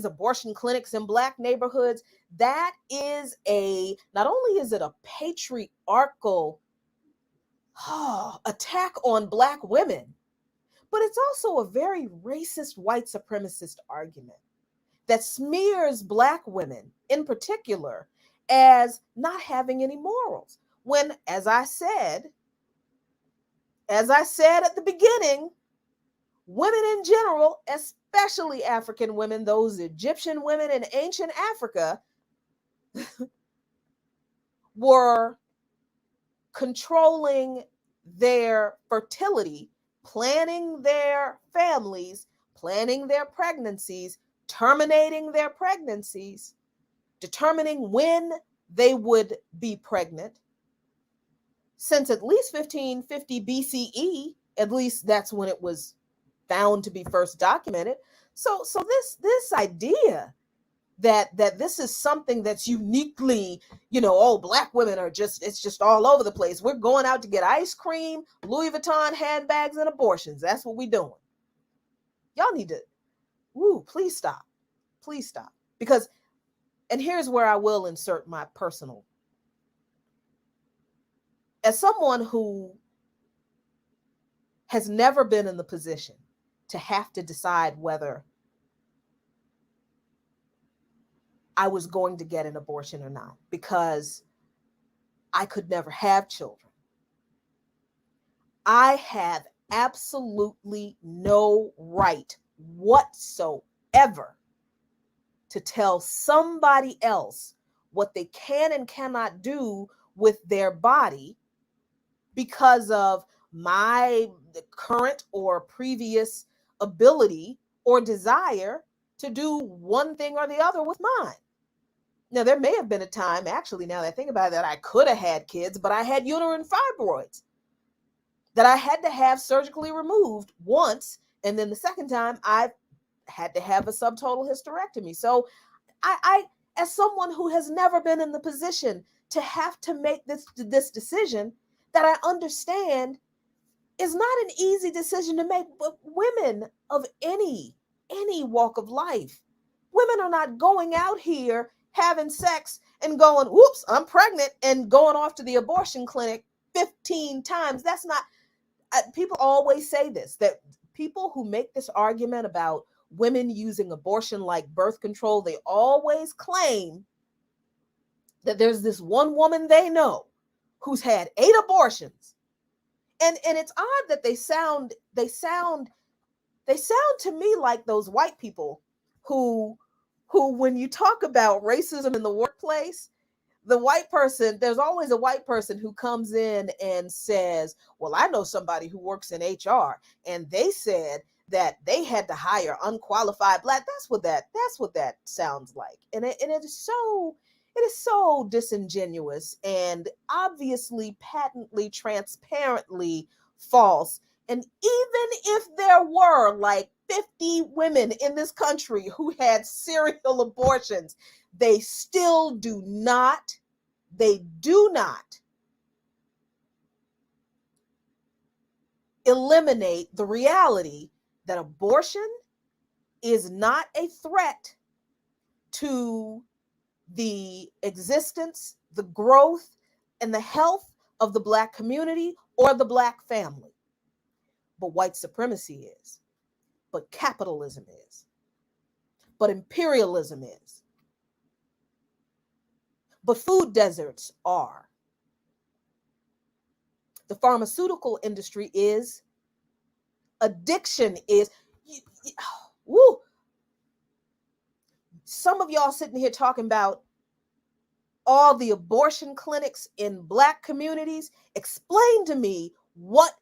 [SPEAKER 2] abortion clinics in Black neighborhoods, that is not only is it a patriarchal attack on Black women, but it's also a very racist white supremacist argument that smears Black women in particular as not having any morals. When, as I said at the beginning, women in general, especially African women, those Egyptian women in ancient Africa, were controlling their fertility, planning their families, planning their pregnancies, terminating their pregnancies, determining when they would be pregnant. Since at least 1550 BCE, at least that's when it was found to be first documented. So this idea that this is something that's uniquely, Black women are it's just all over the place. We're going out to get ice cream, Louis Vuitton handbags, and abortions. That's what we're doing. Y'all need to, please stop. Please stop. Because, and here's where I will insert my personal. As someone who has never been in the position to have to decide whether I was going to get an abortion or not, because I could never have children, I have absolutely no right whatsoever to tell somebody else what they can and cannot do with their body because of my current or previous ability or desire to do one thing or the other with mine. Now, there may have been a time, actually, now that I think about it, that I could have had kids, but I had uterine fibroids that I had to have surgically removed once. And then the second time, I had to have a subtotal hysterectomy. So I as someone who has never been in the position to have to make this decision, that I understand is not an easy decision to make, but women of any walk of life, women are not going out here having sex and going, whoops, I'm pregnant, and going off to the abortion clinic 15 times. That's not, people always say this, that people who make this argument about women using abortion like birth control, they always claim that there's this one woman they know who's had 8 abortions. And it's odd that they sound to me like those white people who when you talk about racism in the workplace, the white person, there's always a white person who comes in and says, well, I know somebody who works in HR and they said that they had to hire unqualified black. That's what that sounds like. And it is so disingenuous and obviously patently, transparently false. And even if there were like 50 women in this country who had serial abortions, they do not eliminate the reality that abortion is not a threat to the existence, the growth, and the health of the Black community or the Black family. But white supremacy is. But capitalism is. But imperialism is. But food deserts are. The pharmaceutical industry is. Addiction is. Woo. Some of y'all sitting here talking about all the abortion clinics in Black communities. Explain to me, what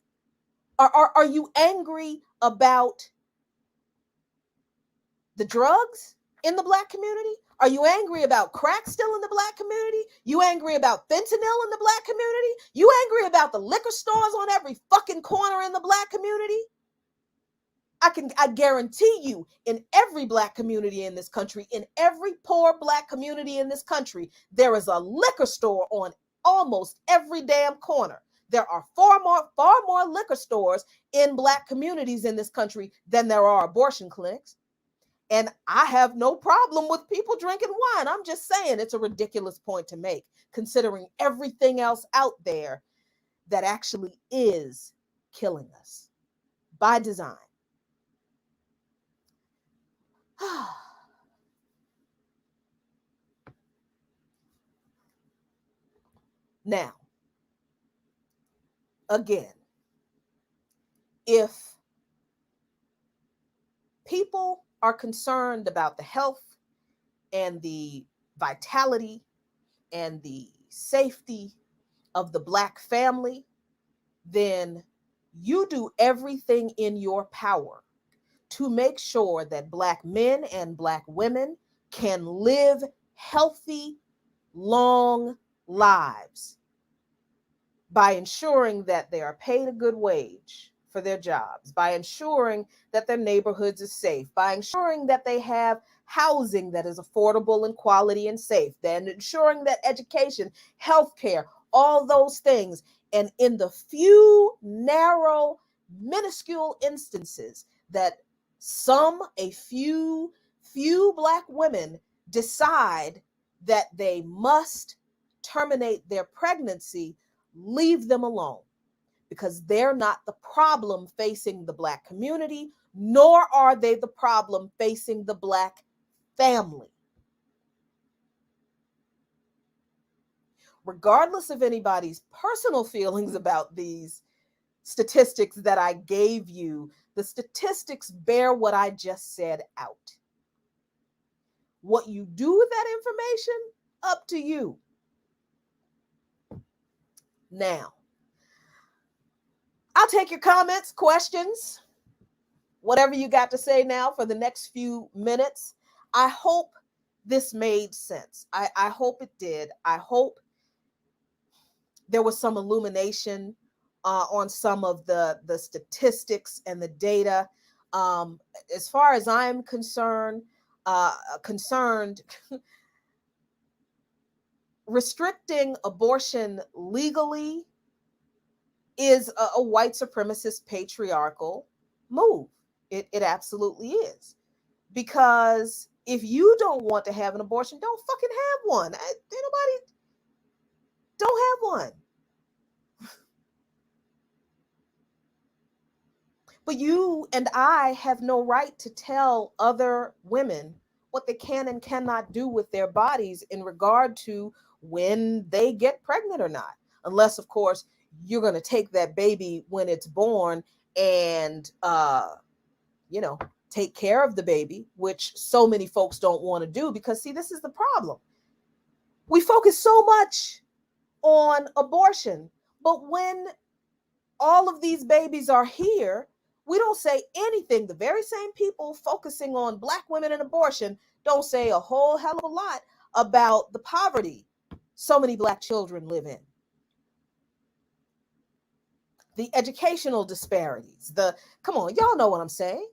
[SPEAKER 2] are you angry about the drugs in the Black community? Are you angry about crack still in the Black community? You angry about fentanyl in the Black community? You angry about the liquor stores on every fucking corner in the Black community? I guarantee you, in every Black community in this country, in every poor Black community in this country, there is a liquor store on almost every damn corner. There are far more liquor stores in Black communities in this country than there are abortion clinics. And I have no problem with people drinking wine. I'm just saying it's a ridiculous point to make, considering everything else out there that actually is killing us by design. Now, again, if people are concerned about the health and the vitality and the safety of the Black family, then you do everything in your power to make sure that Black men and Black women can live healthy, long lives by ensuring that they are paid a good wage for their jobs, by ensuring that their neighborhoods are safe, by ensuring that they have housing that is affordable and quality and safe, then ensuring that education, healthcare, all those things. And in the few narrow, minuscule instances that a few Black women decide that they must terminate their pregnancy, leave them alone, because they're not the problem facing the Black community, nor are they the problem facing the Black family. Regardless of anybody's personal feelings about these statistics that I gave you, the statistics bear what I just said out. What you do with that information, up to you. Now, I'll take your comments, questions, whatever you got to say now for the next few minutes. I hope this made sense. I hope it did. I hope there was some illumination on some of the statistics and the data. As far as I'm concerned, restricting abortion legally is a white supremacist patriarchal move. It absolutely is. Because if you don't want to have an abortion, don't fucking have one. Nobody don't have one. But you and I have no right to tell other women what they can and cannot do with their bodies in regard to when they get pregnant or not. Unless, of course, you're going to take that baby when it's born and, take care of the baby, which so many folks don't want to do because, see, this is the problem. We focus so much on abortion, but when all of these babies are here, we don't say anything. The very same people focusing on Black women and abortion don't say a whole hell of a lot about the poverty so many Black children live in. The educational disparities, come on, y'all know what I'm saying.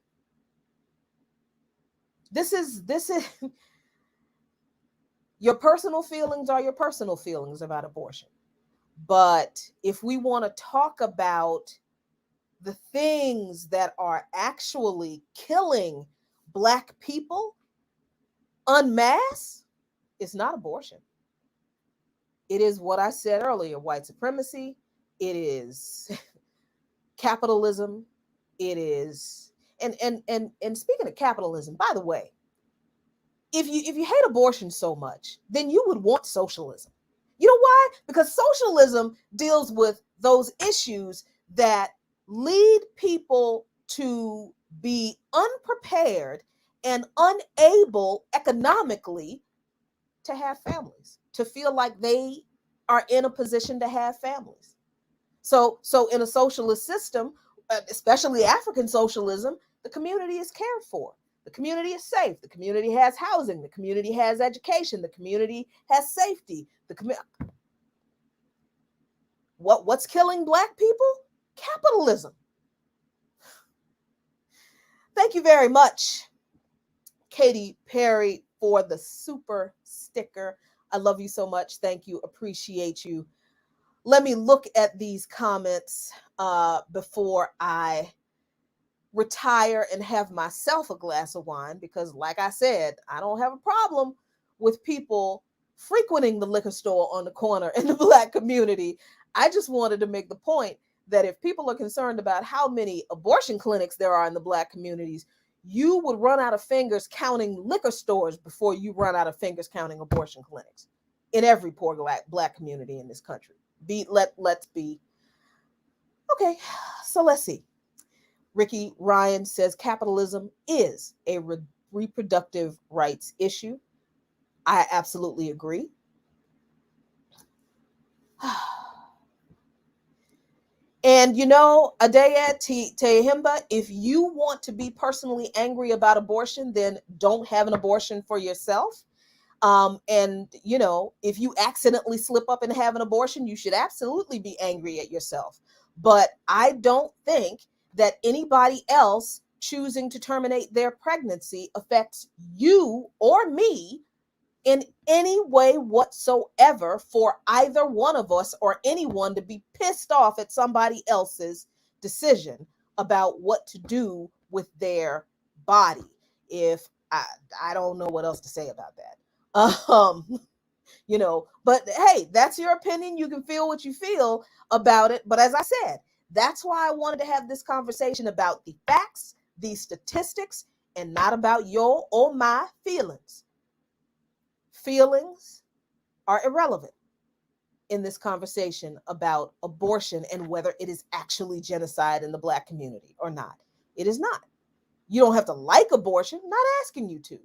[SPEAKER 2] This is your personal feelings are your personal feelings about abortion. But if we want to talk about the things that are actually killing Black people en masse, it's not abortion. It is what I said earlier, white supremacy. It is capitalism. It is, and speaking of capitalism, by the way, if you hate abortion so much, then you would want socialism. You know why? Because socialism deals with those issues that lead people to be unprepared and unable economically to have families, to feel like they are in a position to have families. So in a socialist system, especially African socialism, the community is cared for. The community is safe. The community has housing. The community has education. The community has safety. What's killing Black people? Capitalism. Thank you very much, Katy Perry, for the super sticker. I love you so much. Thank you. Appreciate you. Let me look at these comments before I retire and have myself a glass of wine, because like I said, I don't have a problem with people frequenting the liquor store on the corner in the Black community. I just wanted to make the point that if people are concerned about how many abortion clinics there are in the Black communities, you would run out of fingers counting liquor stores before you run out of fingers counting abortion clinics in every poor Black community in this country. Let's be okay. So let's see. Ricky Ryan says capitalism is a reproductive rights issue. I absolutely agree. And Adea Tehimba, if you want to be personally angry about abortion, then don't have an abortion for yourself. And if you accidentally slip up and have an abortion, you should absolutely be angry at yourself. But I don't think that anybody else choosing to terminate their pregnancy affects you or me in any way whatsoever for either one of us or anyone to be pissed off at somebody else's decision about what to do with their body. If I don't know what else to say about that. But hey, that's your opinion. You can feel what you feel about it. But as I said, that's why I wanted to have this conversation about the facts, the statistics, and not about your or my feelings. Feelings are irrelevant in this conversation about abortion and whether it is actually genocide in the Black community or not. It is not. You don't have to like abortion, not asking you to.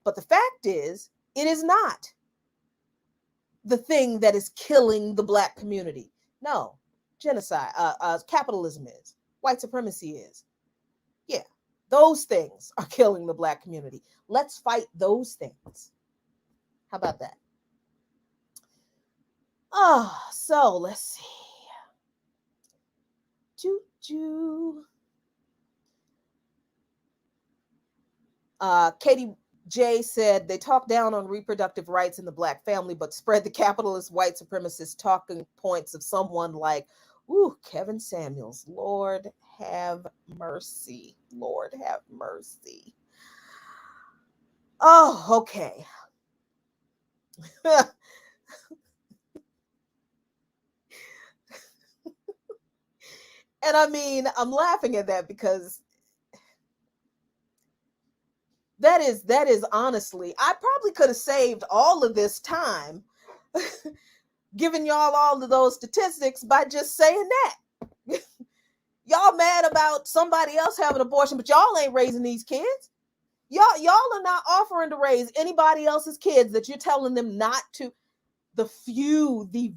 [SPEAKER 2] But the fact is, it is not the thing that is killing the Black community. No, genocide, capitalism is, white supremacy is. Yeah, those things are killing the Black community. Let's fight those things. How about that? So let's see. Katie J said they talk down on reproductive rights in the Black family, but spread the capitalist white supremacist talking points of someone like Ooh, Kevin Samuels. Lord have mercy. Lord have mercy. Oh, okay. And I mean, I'm laughing at that because that is honestly, I probably could have saved all of this time giving y'all all of those statistics by just saying that. Y'all mad about somebody else having an abortion, but y'all ain't raising these kids. Y'all are not offering to raise anybody else's kids that you're telling them not to. The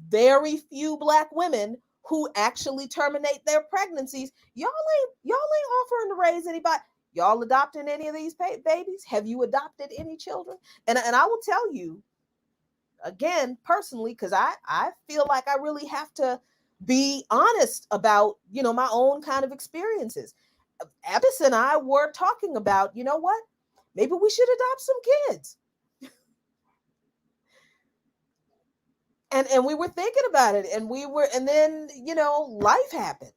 [SPEAKER 2] very few Black women who actually terminate their pregnancies, y'all ain't offering to raise anybody. Y'all adopting any of these babies? Have you adopted any children? And I will tell you again personally, because I feel like I really have to be honest about my own kind of experiences. Abbas and I were talking about, you know what? Maybe we should adopt some kids. And we were thinking about it, and then life happened.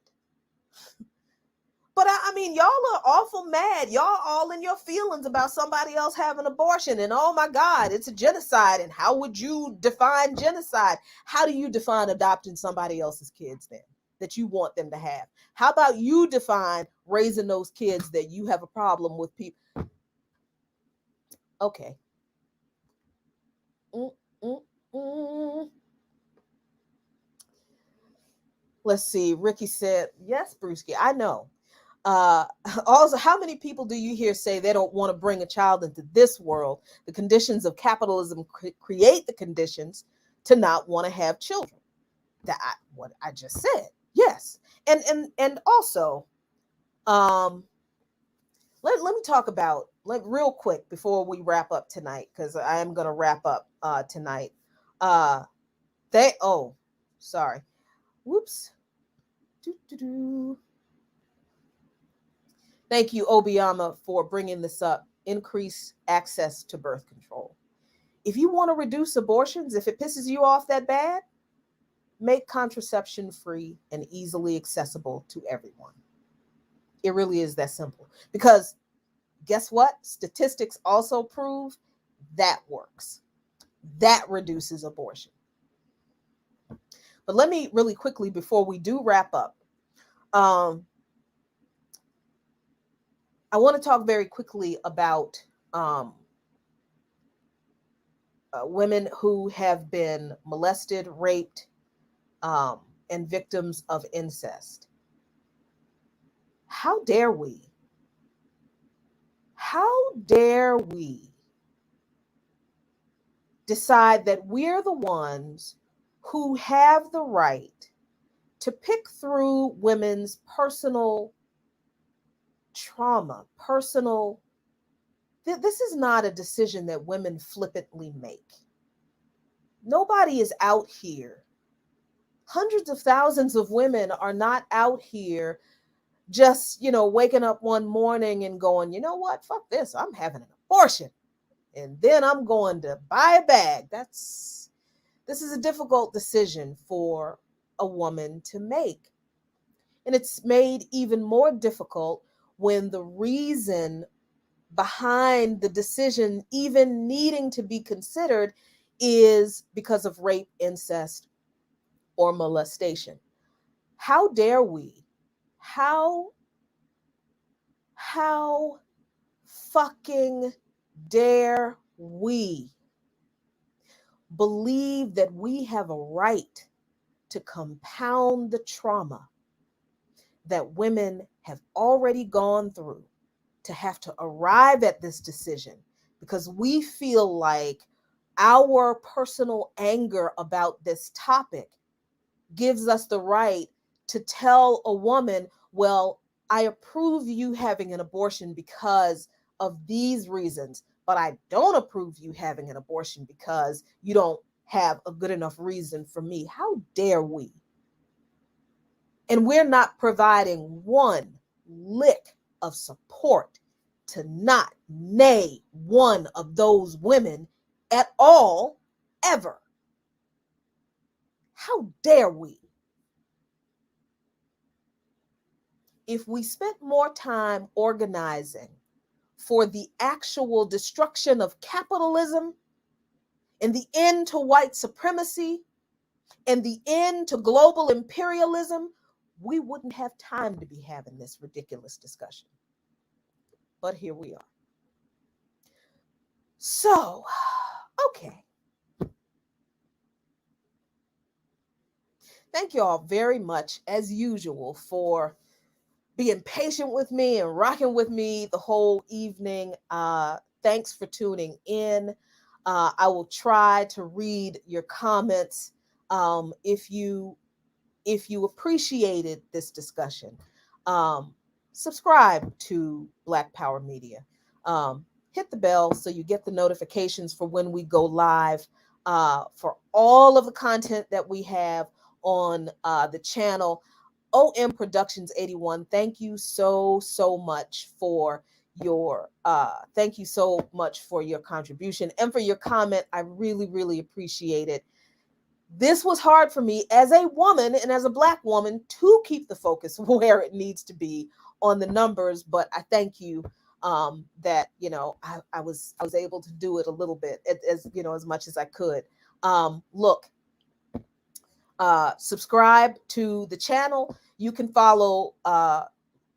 [SPEAKER 2] But I mean, y'all are awful mad. Y'all all in your feelings about somebody else having an abortion, and oh my God, it's a genocide. And how would you define genocide? How do you define adopting somebody else's kids then that you want them to have? How about you define raising those kids that you have a problem with people? Okay. Mm, mm, mm. Let's see. Ricky said, yes, Brewski, I know. Also, how many people do you hear say they don't want to bring a child into this world? The conditions of capitalism create the conditions to not want to have children. What I just said. Yes. And also, let me talk about, like, real quick before we wrap up tonight, because I am going to wrap up tonight. Sorry. Whoops. Doo-doo-doo. Thank you, Obiama, for bringing this up. Increase access to birth control. If you want to reduce abortions, if it pisses you off that bad, make contraception free and easily accessible to everyone. It really is that simple. Because guess what? Statistics also prove that works. That reduces abortion. But let me really quickly, before we do wrap up, I want to talk very quickly about women who have been molested, raped, and victims of incest. How dare we? How dare we decide that we're the ones who have the right to pick through women's personal trauma, this is not a decision that women flippantly make. Nobody is out here. Hundreds of thousands of women are not out here just, waking up one morning and going, you know what, fuck this, I'm having an abortion. And then I'm going to buy a bag. This is a difficult decision for a woman to make. And it's made even more difficult when the reason behind the decision even needing to be considered is because of rape, incest, or molestation. How dare we? How fucking dare we believe that we have a right to compound the trauma that women have already gone through to have to arrive at this decision because we feel like our personal anger about this topic gives us the right to tell a woman, well, I approve you having an abortion because of these reasons, but I don't approve you having an abortion because you don't have a good enough reason for me. How dare we? And we're not providing one lick of support to not nay one of those women at all, ever. How dare we? if we spent more time organizing for the actual destruction of capitalism and the end to white supremacy and the end to global imperialism, we wouldn't have time to be having this ridiculous discussion. But here we are. So, okay. Thank you all very much, as usual, for being patient with me and rocking with me the whole evening. Thanks for tuning in. I will try to read your comments if you appreciated this discussion. Subscribe to Black Power Media. Hit the bell so you get the notifications for when we go live for all of the content that we have on the channel. OM Productions 81, thank you so much for your contribution and for your comment. I really appreciate it. This was hard for me as a woman and as a Black woman to keep the focus where it needs to be on the numbers, but I thank you that I was able to do it a little bit as much as I could. Subscribe to the channel. You can follow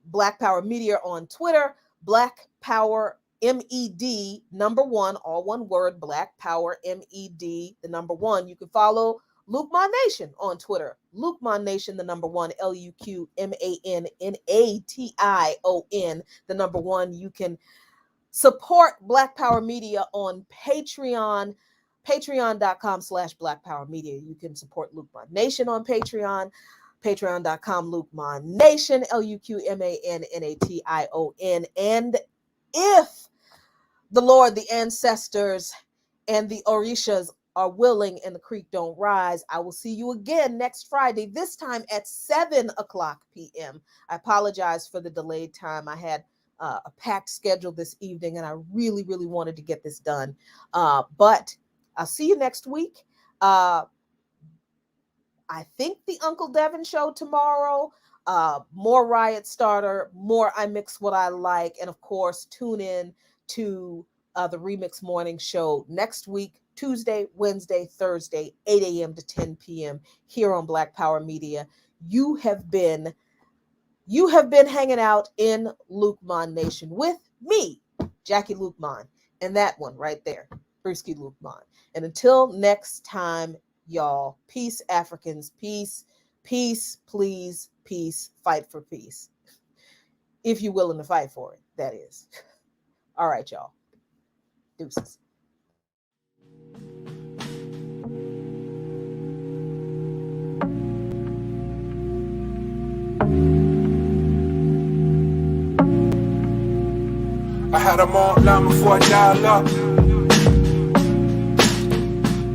[SPEAKER 2] Black Power Media on Twitter, Black Power MED, #1, all one word, Black Power MED, #1. You can follow Luqman Nation on Twitter, Luqman Nation, #1, LUQMANNATION, #1. You can support Black Power Media on Patreon, patreon.com/Black Power Media. You can support Luqman Nation on Patreon, patreon.com Luqman Nation, LUQMANNATION. And if the Lord, the ancestors, and the Orishas are willing and the creek don't rise, I will see you again next Friday, this time at 7:00 p.m. I apologize for the delayed time. I had a packed schedule this evening, and I really wanted to get this done. But I'll see you next week. I think the Uncle Devin show tomorrow, more Riot Starter, more I Mix What I Like, and of course, tune in to the Remix Morning Show next week, Tuesday, Wednesday, Thursday, 8 a.m. to 10 p.m. here on Black Power Media. You have been hanging out in Luqman Nation with me, Jackie Luqman, and that one right there, Brewski Luqman. And until next time, y'all, peace, Africans, peace, please, peace, fight for peace. If you're willing to fight for it, that is. All right, y'all. Deuces.
[SPEAKER 1] I had them all line before I dial up.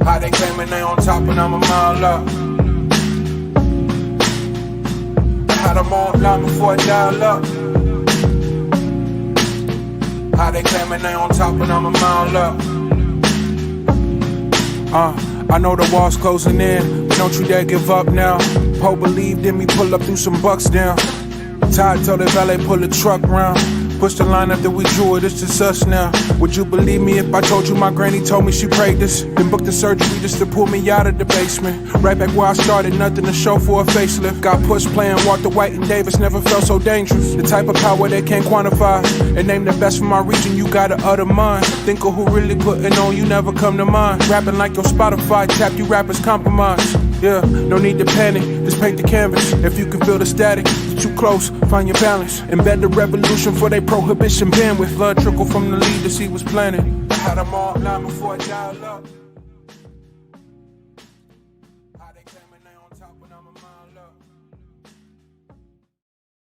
[SPEAKER 1] How they claiming they on top and I'm a mile up. I had them all line before I dial up. How they claiming they on top and I'm a mile up. I know the wall's closing in, but don't you dare give up now. Poe believed in me, pull up, threw some bucks down. Todd told the valet pull the truck round. Push the line after we drew it, it's just us now. Would you believe me if I told you my granny told me she prayed this? Then booked the surgery just to pull me out of the basement. Right back where I started, nothing to show for a facelift. Got pushed playing Walter White and Davis, never felt so dangerous. The type of power they can't quantify. And name the best from my region, you gotta utter mine. Think of who really putting on, you never come to mind. Rapping like your Spotify, tap you rappers compromise. Yeah, no need to panic, just paint the canvas. If you can feel the static, it's too close, find your balance. Embed the revolution for they prohibition bandwidth. Blood trickle from the leaders he was planning. I had them all line before I dial up.